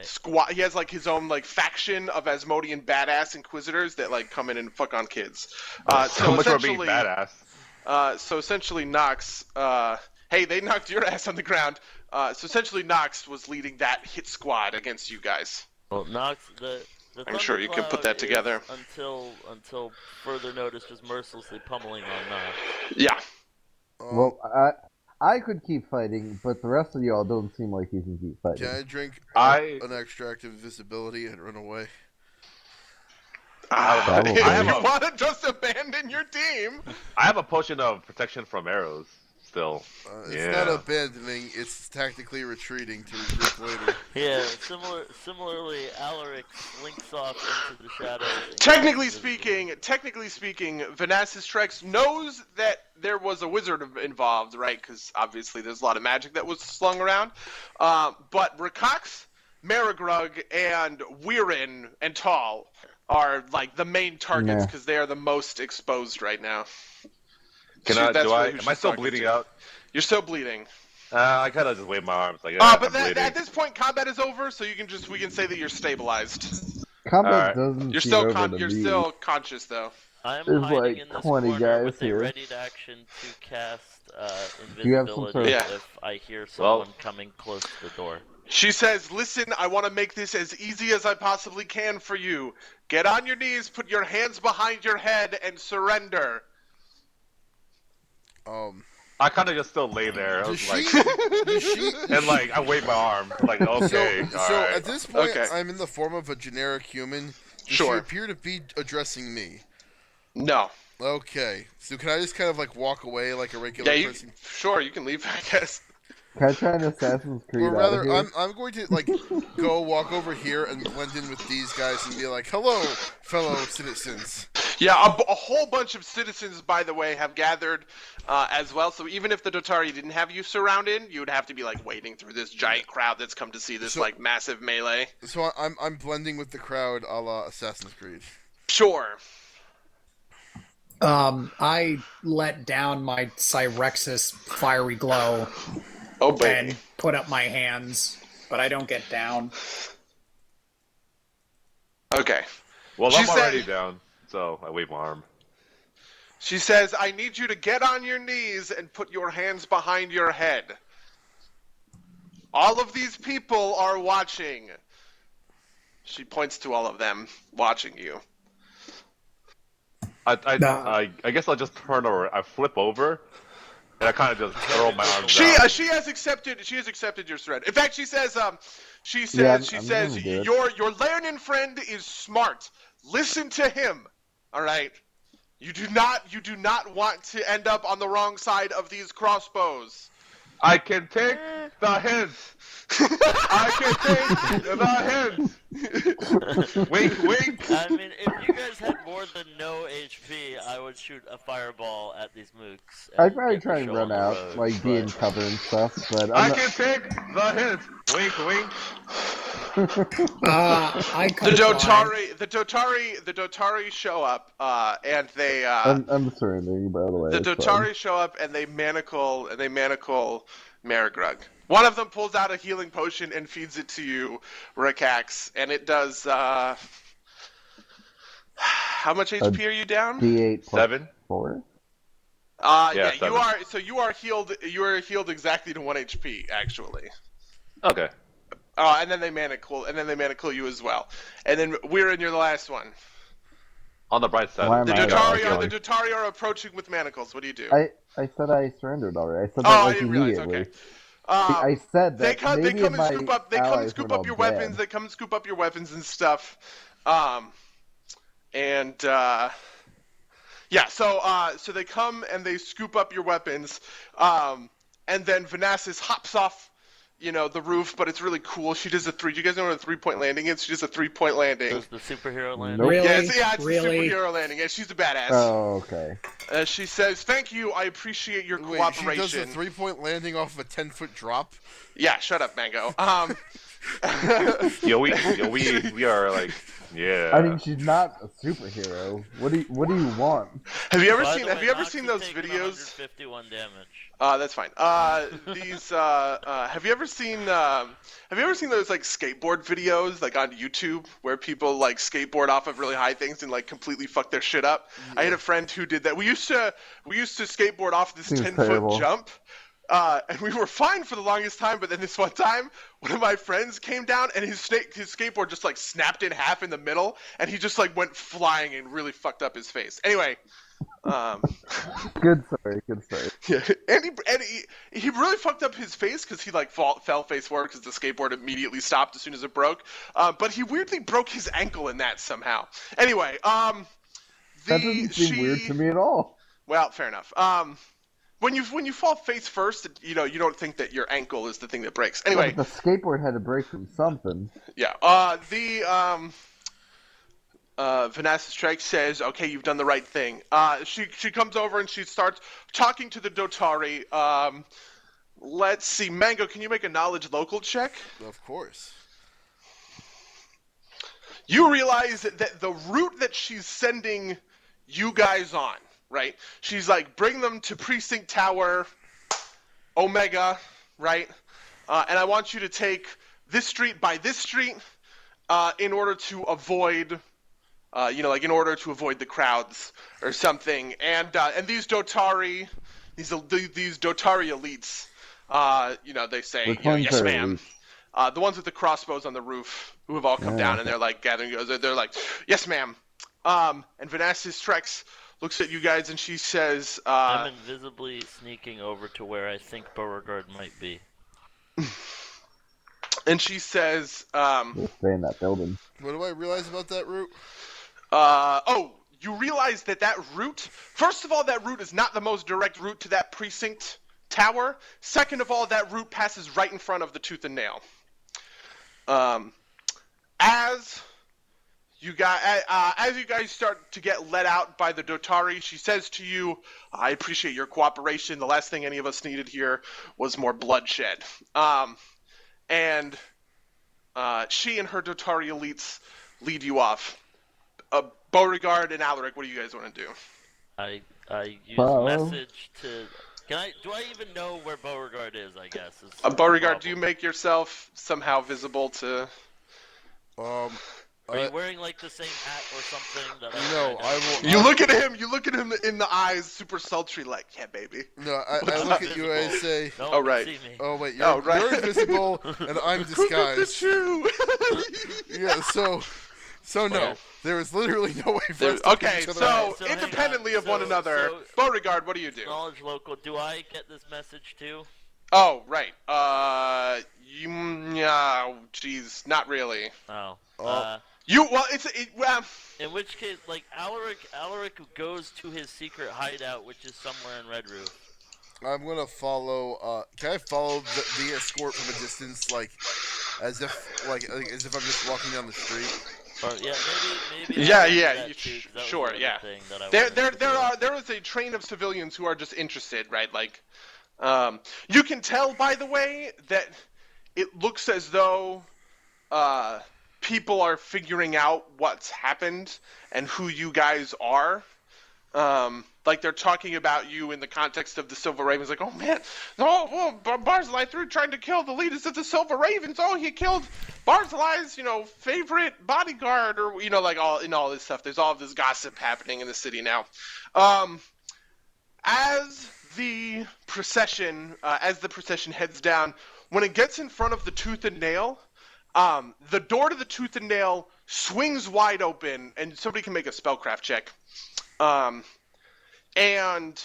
S1: squad. He has like his own like faction of Asmodean badass Inquisitors that like come in and fuck on kids.
S5: So much for being badass.
S1: So essentially, Nox. Hey, they knocked your ass on the ground. So essentially, Nox was leading that hit squad against you guys.
S2: Well, Nox, the
S1: I'm sure you can put that
S2: Thundercloud
S1: together.
S2: is, until further notice, just mercilessly pummeling on Nox.
S1: Yeah.
S3: Well, I could keep fighting, but the rest of y'all don't seem like you can keep fighting.
S6: Can I drink an extract of invisibility and run away?
S3: Probably.
S1: You want to just abandon your team?
S5: I have a potion of protection from arrows still.
S6: It's not abandoning, it's tactically retreating to regroup later.
S2: Yeah, similarly, Alaric slinks off into the shadows.
S1: Technically speaking, Vanassus Trex knows that there was a wizard involved, right? Because obviously there's a lot of magic that was slung around. But Rakax, Marigrug, and Weirin and Tall are like the main targets because they are the most exposed right now.
S5: Am I still bleeding out?
S1: You're still bleeding.
S5: I kind of just wave my arms like.
S1: But at this point, combat is over, so we can say that you're stabilized.
S3: Combat doesn't.
S1: You're still conscious though.
S2: I'm
S3: There's
S2: hiding
S3: like
S2: in this
S3: 20
S2: corner
S3: guys
S2: with
S3: here.
S2: a ready to action to cast
S3: You have some
S2: invisibility
S3: sort of-
S2: if I hear someone coming close to the door.
S1: She says, "Listen, I want to make this as easy as I possibly can for you. Get on your knees, put your hands behind your head, and surrender."
S5: I kind of just still lay there. I was like, and like I wave my arm, like okay.
S6: So
S5: all right.
S6: at this point,
S1: Okay.
S6: I'm in the form of a generic human. Does
S1: Sure.
S6: she appear to be addressing me?
S1: No.
S6: Okay. So can I just kind of like walk away like a regular person?
S1: Sure, you can leave, I guess.
S3: Can I try an Assassin's Creed
S6: Or
S3: out of
S6: rather,
S3: here?
S6: I'm going to like go walk over here and blend in with these guys and be like, "Hello, fellow citizens."
S1: Yeah, a whole bunch of citizens, by the way, have gathered as well. So even if the Dotari didn't have you surrounded, you would have to be like wading through this giant crowd that's come to see this like massive melee.
S6: So I'm blending with the crowd, a la Assassin's Creed.
S1: Sure.
S4: I let down my Cyrexis fiery glow
S1: Oh, baby.
S4: and put up my hands, but I don't get down.
S1: Okay.
S5: Well,
S1: She
S5: I'm already
S1: said-
S5: down, so I wave my arm.
S1: She says, "I need you to get on your knees and put your hands behind your head. All of these people are watching." She points to all of them watching you.
S5: I guess I'll just turn over. I flip over, and I kind of just throw my arms
S1: She
S5: out.
S1: she has accepted your surrender. In fact, she says
S3: I'm gonna do it.
S1: your Lernin friend is smart. Listen to him. All right. You do not want to end up on the wrong side of these crossbows.
S5: I can take the hint. I can take the hint. Wink, wink.
S2: I mean, if you guys had more than no HP, I would shoot a fireball at these mooks.
S3: I'd probably
S2: get the
S3: try and
S2: show
S3: run
S2: on the
S3: out,
S2: road,
S3: like be in
S2: but-
S3: cover and stuff, but
S5: I
S3: I'm
S5: can take the hint. Wink, wink.
S4: I
S1: The
S4: could
S1: Dotari show up, and they
S3: I'm surrendering, by the way.
S1: the
S3: it's fine.
S1: Dotari show up and they manacle Marigrug. One of them pulls out a healing potion and feeds it to you, Rakax, and it does. How much HP are you down?
S3: D8 plus
S5: 7.
S3: 4?
S1: Yeah, you
S5: 7.
S1: are. So you are healed. You are healed exactly to 1 HP, actually.
S5: Okay.
S1: And then they manacle you as well. And then you're the last one.
S5: On the bright side.
S3: Why
S5: of
S3: am
S1: The
S3: I
S5: things,
S1: Dotari are approaching with manacles. What do you do?
S3: I said I surrendered already. I said
S1: Oh,
S3: that
S1: I
S3: like
S1: didn't realize.
S3: immediately.
S1: Okay.
S3: I said that
S1: They come
S3: maybe
S1: and
S3: my
S1: scoop up. They come and
S3: allies
S1: scoop
S3: were
S1: up
S3: all
S1: your
S3: dead.
S1: weapons. They come and scoop up your weapons and stuff. Yeah. So they come and they scoop up your weapons. And then Vanassus hops off the roof, but it's really cool. She does do you guys know what a 3-point landing is? She does a 3-point landing.
S2: Does the superhero land?
S3: Nope.
S4: Really?
S1: Yeah, it's
S4: Really?
S1: a superhero landing. Yeah, she's a badass.
S3: Oh, okay.
S1: She says, "Thank you. I appreciate your
S6: Wait,
S1: cooperation."
S6: she does a 3-point landing off of a 10-foot drop.
S1: Yeah, shut up, Mango.
S5: Yo, we are like, yeah.
S3: I mean, she's not a superhero. What do you want?
S1: Have you ever
S2: By
S1: seen
S2: the
S1: Have
S2: way,
S1: you ever
S2: Nox
S1: seen
S2: has
S1: those
S2: taken
S1: videos?
S2: 151 damage.
S1: That's fine. Have you ever seen those like skateboard videos like on YouTube where people like skateboard off of really high things and like completely fuck their shit up? I had a friend who did that. We used to skateboard off this
S3: Seems
S1: 10-foot
S3: terrible.
S1: jump. And we were fine for the longest time, but then this one time, one of my friends came down and his skateboard just like snapped in half in the middle, and he just like went flying and really fucked up his face. Anyway,
S3: Good story. Good story.
S1: yeah, and he really fucked up his face because he like fell face forward because the skateboard immediately stopped as soon as it broke. But he weirdly broke his ankle in that somehow. Anyway,
S3: That doesn't seem weird to me at all.
S1: Well, fair enough. When you fall face first, you don't think that your ankle is the thing that breaks. Anyway,
S3: But the skateboard had to break from something.
S1: yeah. Vanessa Strike says, "Okay, you've done the right thing." She comes over and she starts talking to the Dotari. Let's see, Mango, can you make a knowledge local check?
S6: Of course.
S1: You realize that the route that she's sending you guys on, right? She's like, bring them to Precinct Tower, Omega, right? And I want you to take this street by this street in order to avoid, in order to avoid the crowds or something. And these Dotari, these Dotari elites, they say,
S3: Which ones
S1: yes,
S3: are
S1: ma'am.
S3: elites?
S1: The ones with the crossbows on the roof who have all come down and they're like gathering. They're like, yes, ma'am. And Vanessa Trex looks at you guys and she says,
S2: I'm invisibly sneaking over to where I think Beauregard might be.
S1: and she says,
S3: We'll stay in that building.
S6: What do I realize about that route?
S1: you realize that route, first of all, that route is not the most direct route to that precinct tower. Second of all, that route passes right in front of the Tooth and Nail. As you guys start to get let out by the Dotari, she says to you, "I appreciate your cooperation. The last thing any of us needed here was more bloodshed." And she and her Dotari elites lead you off. Beauregard and Alaric, what do you guys want to do?
S2: I use
S3: Well-
S2: message to. Do I even know where Beauregard is? I guess. Is the
S1: Beauregard, do you
S2: problem.
S1: make yourself somehow visible to?
S2: Are you wearing like the same hat or something? That
S6: No, I will.
S1: You look at him. You look at him in the eyes, super sultry, like, "Yeah, baby."
S6: No, I look at you and I say,
S2: No
S1: Oh,
S2: one can
S1: right.
S2: see me.
S6: "Oh wait,
S1: Oh, right.
S6: you're invisible and I'm
S1: Look at
S6: disguised."
S1: you.
S6: Yeah, so no,
S2: Yeah.
S6: there is literally no way for us to
S1: Okay,
S6: keep each other
S1: so
S6: out.
S2: So hang
S1: independently
S2: on,
S1: of one
S2: so-
S1: another,
S2: so-
S1: Beauregard, what do you do?
S2: Knowledge local. Do I get this message too?
S1: Oh, right. Geez, not really.
S2: Oh.
S6: Oh.
S2: In which case, like Alaric goes to his secret hideout, which is somewhere in Red Roof.
S6: I'm gonna follow. Can I follow the escort from a distance, like as if I'm just walking down the street?
S2: Or maybe.
S1: Yeah,
S2: I'll do
S1: yeah,
S2: that too, 'cause that was
S1: sure,
S2: the other
S1: yeah.
S2: thing that I wanted to do.
S1: There is a train of civilians who are just interested, right? Like, you can tell, by the way, that it looks as though people are figuring out what's happened and who you guys are. Like they're talking about you in the context of the Silver Ravens, like, "Oh man, Barzillai through trying to kill the leaders of the Silver Ravens. Oh, he killed Barzillai's, favorite bodyguard," or like all this stuff. There's all of this gossip happening in the city now. As the procession heads down, when it gets in front of the Tooth and Nail, the door to the Tooth and Nail swings wide open, and somebody can make a spellcraft check. And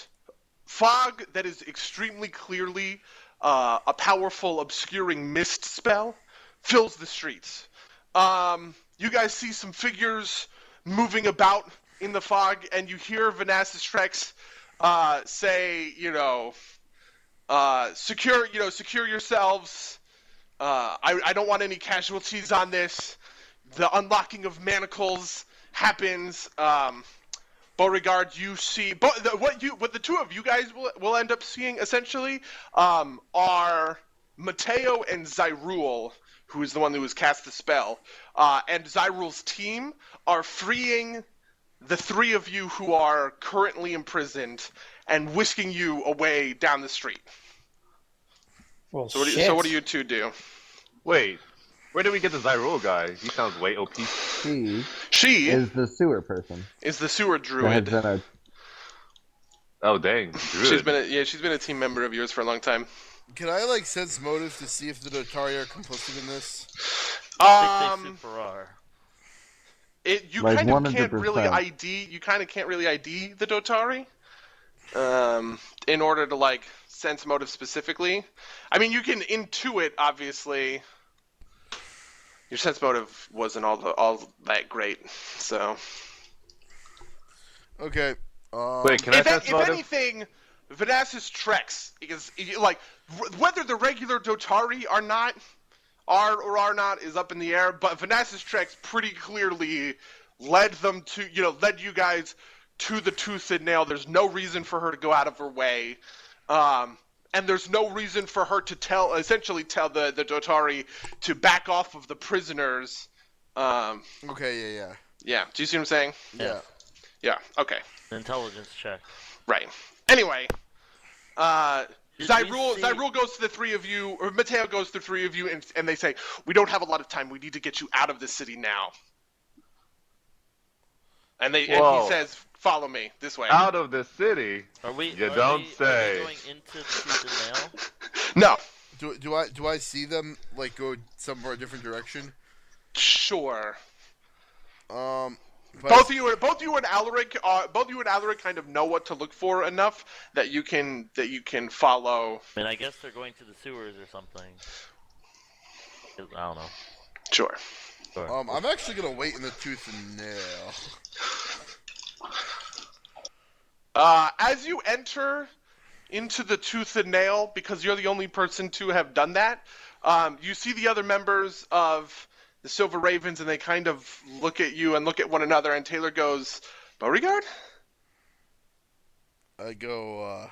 S1: fog that is extremely clearly a powerful obscuring mist spell fills the streets. You guys see some figures moving about in the fog, and you hear Vanessa Trex say, secure yourselves, I don't want any casualties on this. The unlocking of manacles happens. Beauregard, you see, but what the two of you guys will end up seeing essentially are Mateo and Zyrule, who is the one who has cast the spell, and Zyrule's team are freeing the three of you who are currently imprisoned and whisking you away down the street.
S4: Well,
S1: So
S4: shit.
S1: what do you two do?
S5: Wait, where did we get the Zyrule guy? He sounds way OP.
S3: She
S1: She
S3: is the sewer person.
S1: is the sewer
S3: That has
S1: druid.
S3: been our
S5: Oh dang, Druid.
S1: She's been a team member of yours for a long time.
S6: Can I like sense motive to see if the Dotari are complicit in this?
S2: I think they super are.
S1: You
S3: Like
S1: kind of can't
S3: 100%.
S1: really ID. You kind of can't really ID the Dotari, in order to like sense motive specifically. I mean, you can intuit. Obviously, your sense motive wasn't all that great. So,
S6: Okay.
S5: Wait, can I sense
S1: if
S5: motive?
S1: anything, Vanassus Trex is like whether the regular Dotari are or not is up in the air, but Vanassus Trex pretty clearly led you guys to the tooth and nail. There's no reason for her to go out of her way. And there's no reason for her to essentially tell the Dotari to back off of the prisoners.
S6: Okay, yeah.
S1: Yeah, do you see what I'm saying?
S6: Yeah.
S1: Yeah, okay.
S2: Intelligence check.
S1: Right. Anyway,
S2: Did we see-
S1: Zyrule goes to the three of you, or Mateo goes to the three of you, and they say, "We don't have a lot of time. We need to get you out of the city now." And he
S5: Whoa.
S1: says, "Follow me this way."
S5: Out of the city?
S2: Are we?
S5: You
S2: are
S5: don't
S2: we,
S5: say.
S2: Are we going into the tooth and nail?
S1: No,
S6: Do I see them like go somewhere a different direction?
S1: sure.
S6: But
S1: Both you and Alaric kind of know what to look for enough that you can follow.
S2: I mean, I guess they're going to the sewers or something. I don't know.
S1: Sure.
S2: Sure.
S6: I'm actually gonna wait in the tooth and nail.
S1: As you enter into the tooth and nail, because you're the only person to have done that, you see the other members of the Silver Ravens, and they kind of look at you and look at one another, and Taylor goes, "Beauregard?"
S6: I go,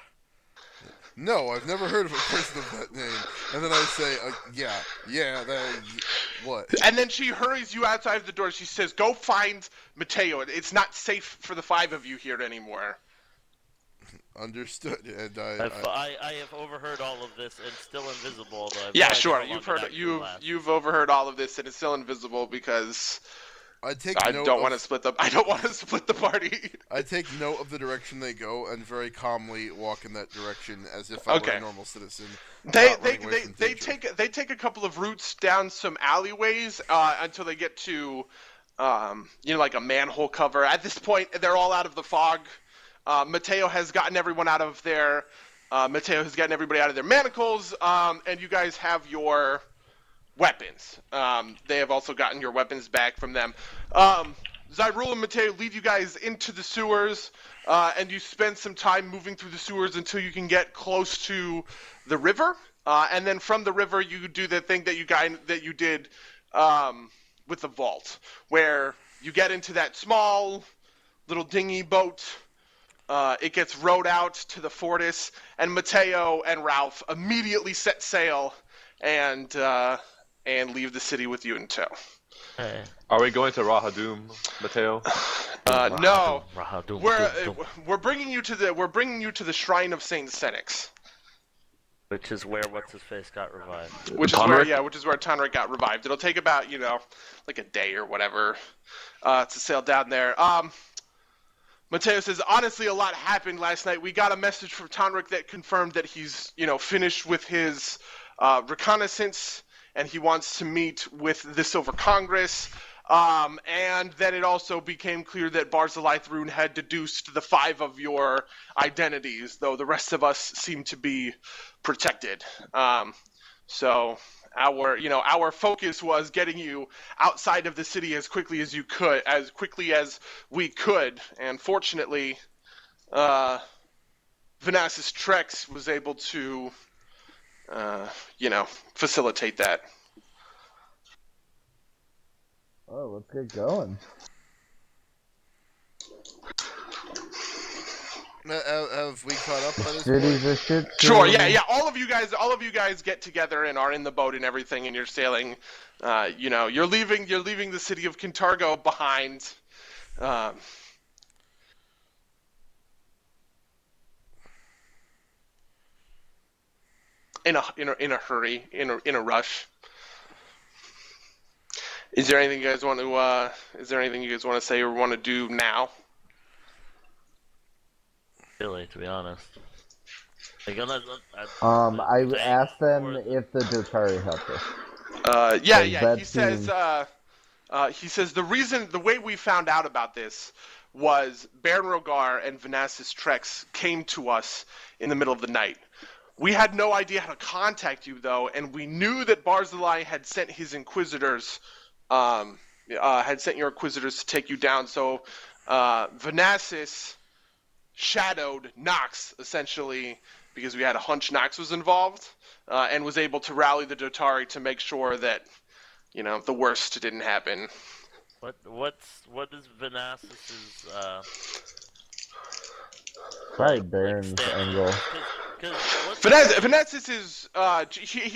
S6: no, I've never heard of a person of that name. And then I say, what?
S1: And then she hurries you outside of the door. She says, "Go find Mateo. It's not safe for the five of you here anymore."
S6: Understood. And
S2: I have overheard all of this and still invisible. Although I have
S1: Yeah,
S2: no idea
S1: sure.
S2: how long
S1: You've
S2: it
S1: heard
S2: actually lasts.
S1: you've overheard all of this, and it's still invisible because
S6: I take
S1: I
S6: note
S1: don't want to
S6: of,
S1: split the party.
S6: I take note of the direction they go and very calmly walk in that direction as if I were
S1: Okay.
S6: a normal citizen.
S1: They
S6: not running away from danger.
S1: take a couple of routes down some alleyways until they get to like a manhole cover. At this point, they're all out of the fog. Mateo has gotten everyone out of their everybody out of their manacles, and you guys have your weapons. They have also gotten your weapons back from them. Zyrule and Mateo lead you guys into the sewers, and you spend some time moving through the sewers until you can get close to the river. And then from the river, you do the thing that you did with the vault, where you get into that small little dinghy boat. It gets rowed out to the Fortis, and Mateo and Ralph immediately set sail and leave the city with you in tow.
S2: Hey.
S5: Are we going to Rahadum, Mateo?
S1: No,
S2: Rahadum,
S1: we're bringing you to the shrine of Saint Senix,
S2: which is where what's his face got revived.
S1: which is where Tonric got revived. It'll take about like a day or whatever to sail down there. Mateo says, honestly, a lot happened last night. We got a message from Tonric that confirmed that he's, finished with his reconnaissance, and he wants to meet with the Silver Congress. And then it also became clear that Barzillai Thrun had deduced the five of your identities, though the rest of us seem to be protected. So our focus was getting you outside of the city as quickly as we could, and fortunately, Vanassus Trex was able to facilitate that.
S3: Oh, let's get going.
S6: Have we caught up by this
S3: City's
S6: point?
S3: a shit
S1: Sure,
S3: show.
S1: yeah. All of you guys get together and are in the boat and everything, and you're sailing. You're leaving the city of Kintargo behind. In a hurry, in a rush. Is there anything you guys want to say or want to do now?
S2: Really, to be honest. Like,
S3: I asked them if the Dotari helped us.
S1: Yeah.
S3: That
S1: He says the way we found out about this was Baron Rogar and Vanassus Trex came to us in the middle of the night. We had no idea how to contact you, though, and we knew that Barzillai had sent his inquisitors, your inquisitors to take you down. So Vanassus shadowed Nox, essentially, because we had a hunch Nox was involved, and was able to rally the Dotari to make sure that, the worst didn't happen.
S2: What is Vanassus's
S3: probably Baron's angle.
S1: Vanassus is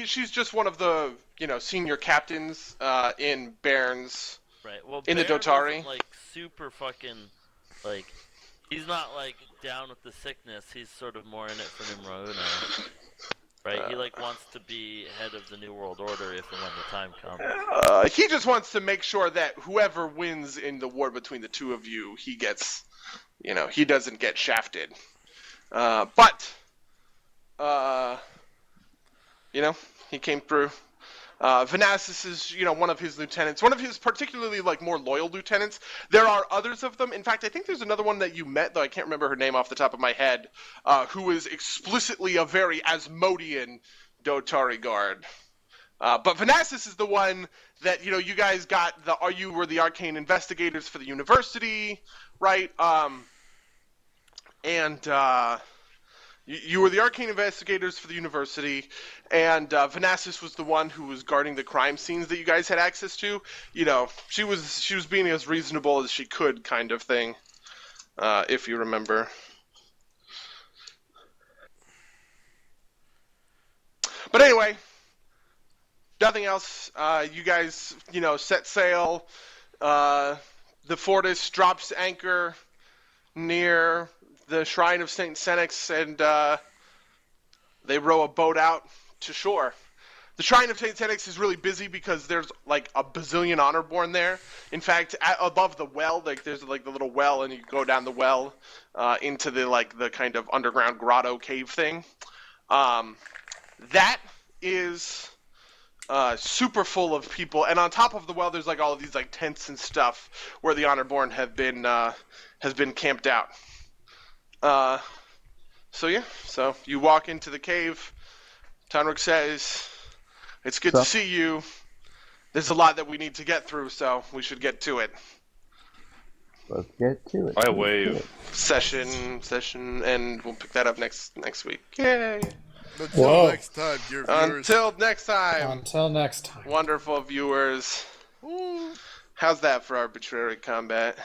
S1: she's just one of the senior captains in Baron's
S2: right. Well,
S1: in
S2: Baron
S1: the Dotari.
S2: Isn't, like, super fucking like he's not like down with the sickness. He's sort of more in it for Numero Uno. Right, he wants to be head of the New World Order if and when the time comes.
S1: He just wants to make sure that whoever wins in the war between the two of you, he gets, he doesn't get shafted. He came through. Vanassus is, one of his lieutenants, one of his particularly more loyal lieutenants. There are others of them. In fact, I think there's another one that you met, though I can't remember her name off the top of my head, who is explicitly a very Asmodean Dotari guard. But Vanassus is the one that, you guys got you were the arcane investigators for the university, right? You were the arcane investigators for the university, and Vanassus was the one who was guarding the crime scenes that you guys had access to. She was being as reasonable as she could, kind of thing, if you remember. But anyway, nothing else. You guys, set sail. The Fortis drops anchor near the Shrine of St. Senex, and they row a boat out to shore. The Shrine of St. Senex is really busy because there's a bazillion Honorborn there. In fact, above the well, there's the little well, and you go down the well into the kind of underground grotto cave thing. That is super full of people, and on top of the well, there's all of these tents and stuff where the Honorborn have been camped out. So you walk into the cave. Tanruk says, "It's good to see you. There's a lot that we need to get through, so we should get to it."
S3: Let's get to it.
S5: I wave.
S1: Session, and we'll pick that up next week. Yay!
S6: Until next time, dear viewers.
S1: Until next time.
S4: Until next time.
S1: Wonderful viewers.
S6: Ooh.
S1: How's that for arbitrary combat?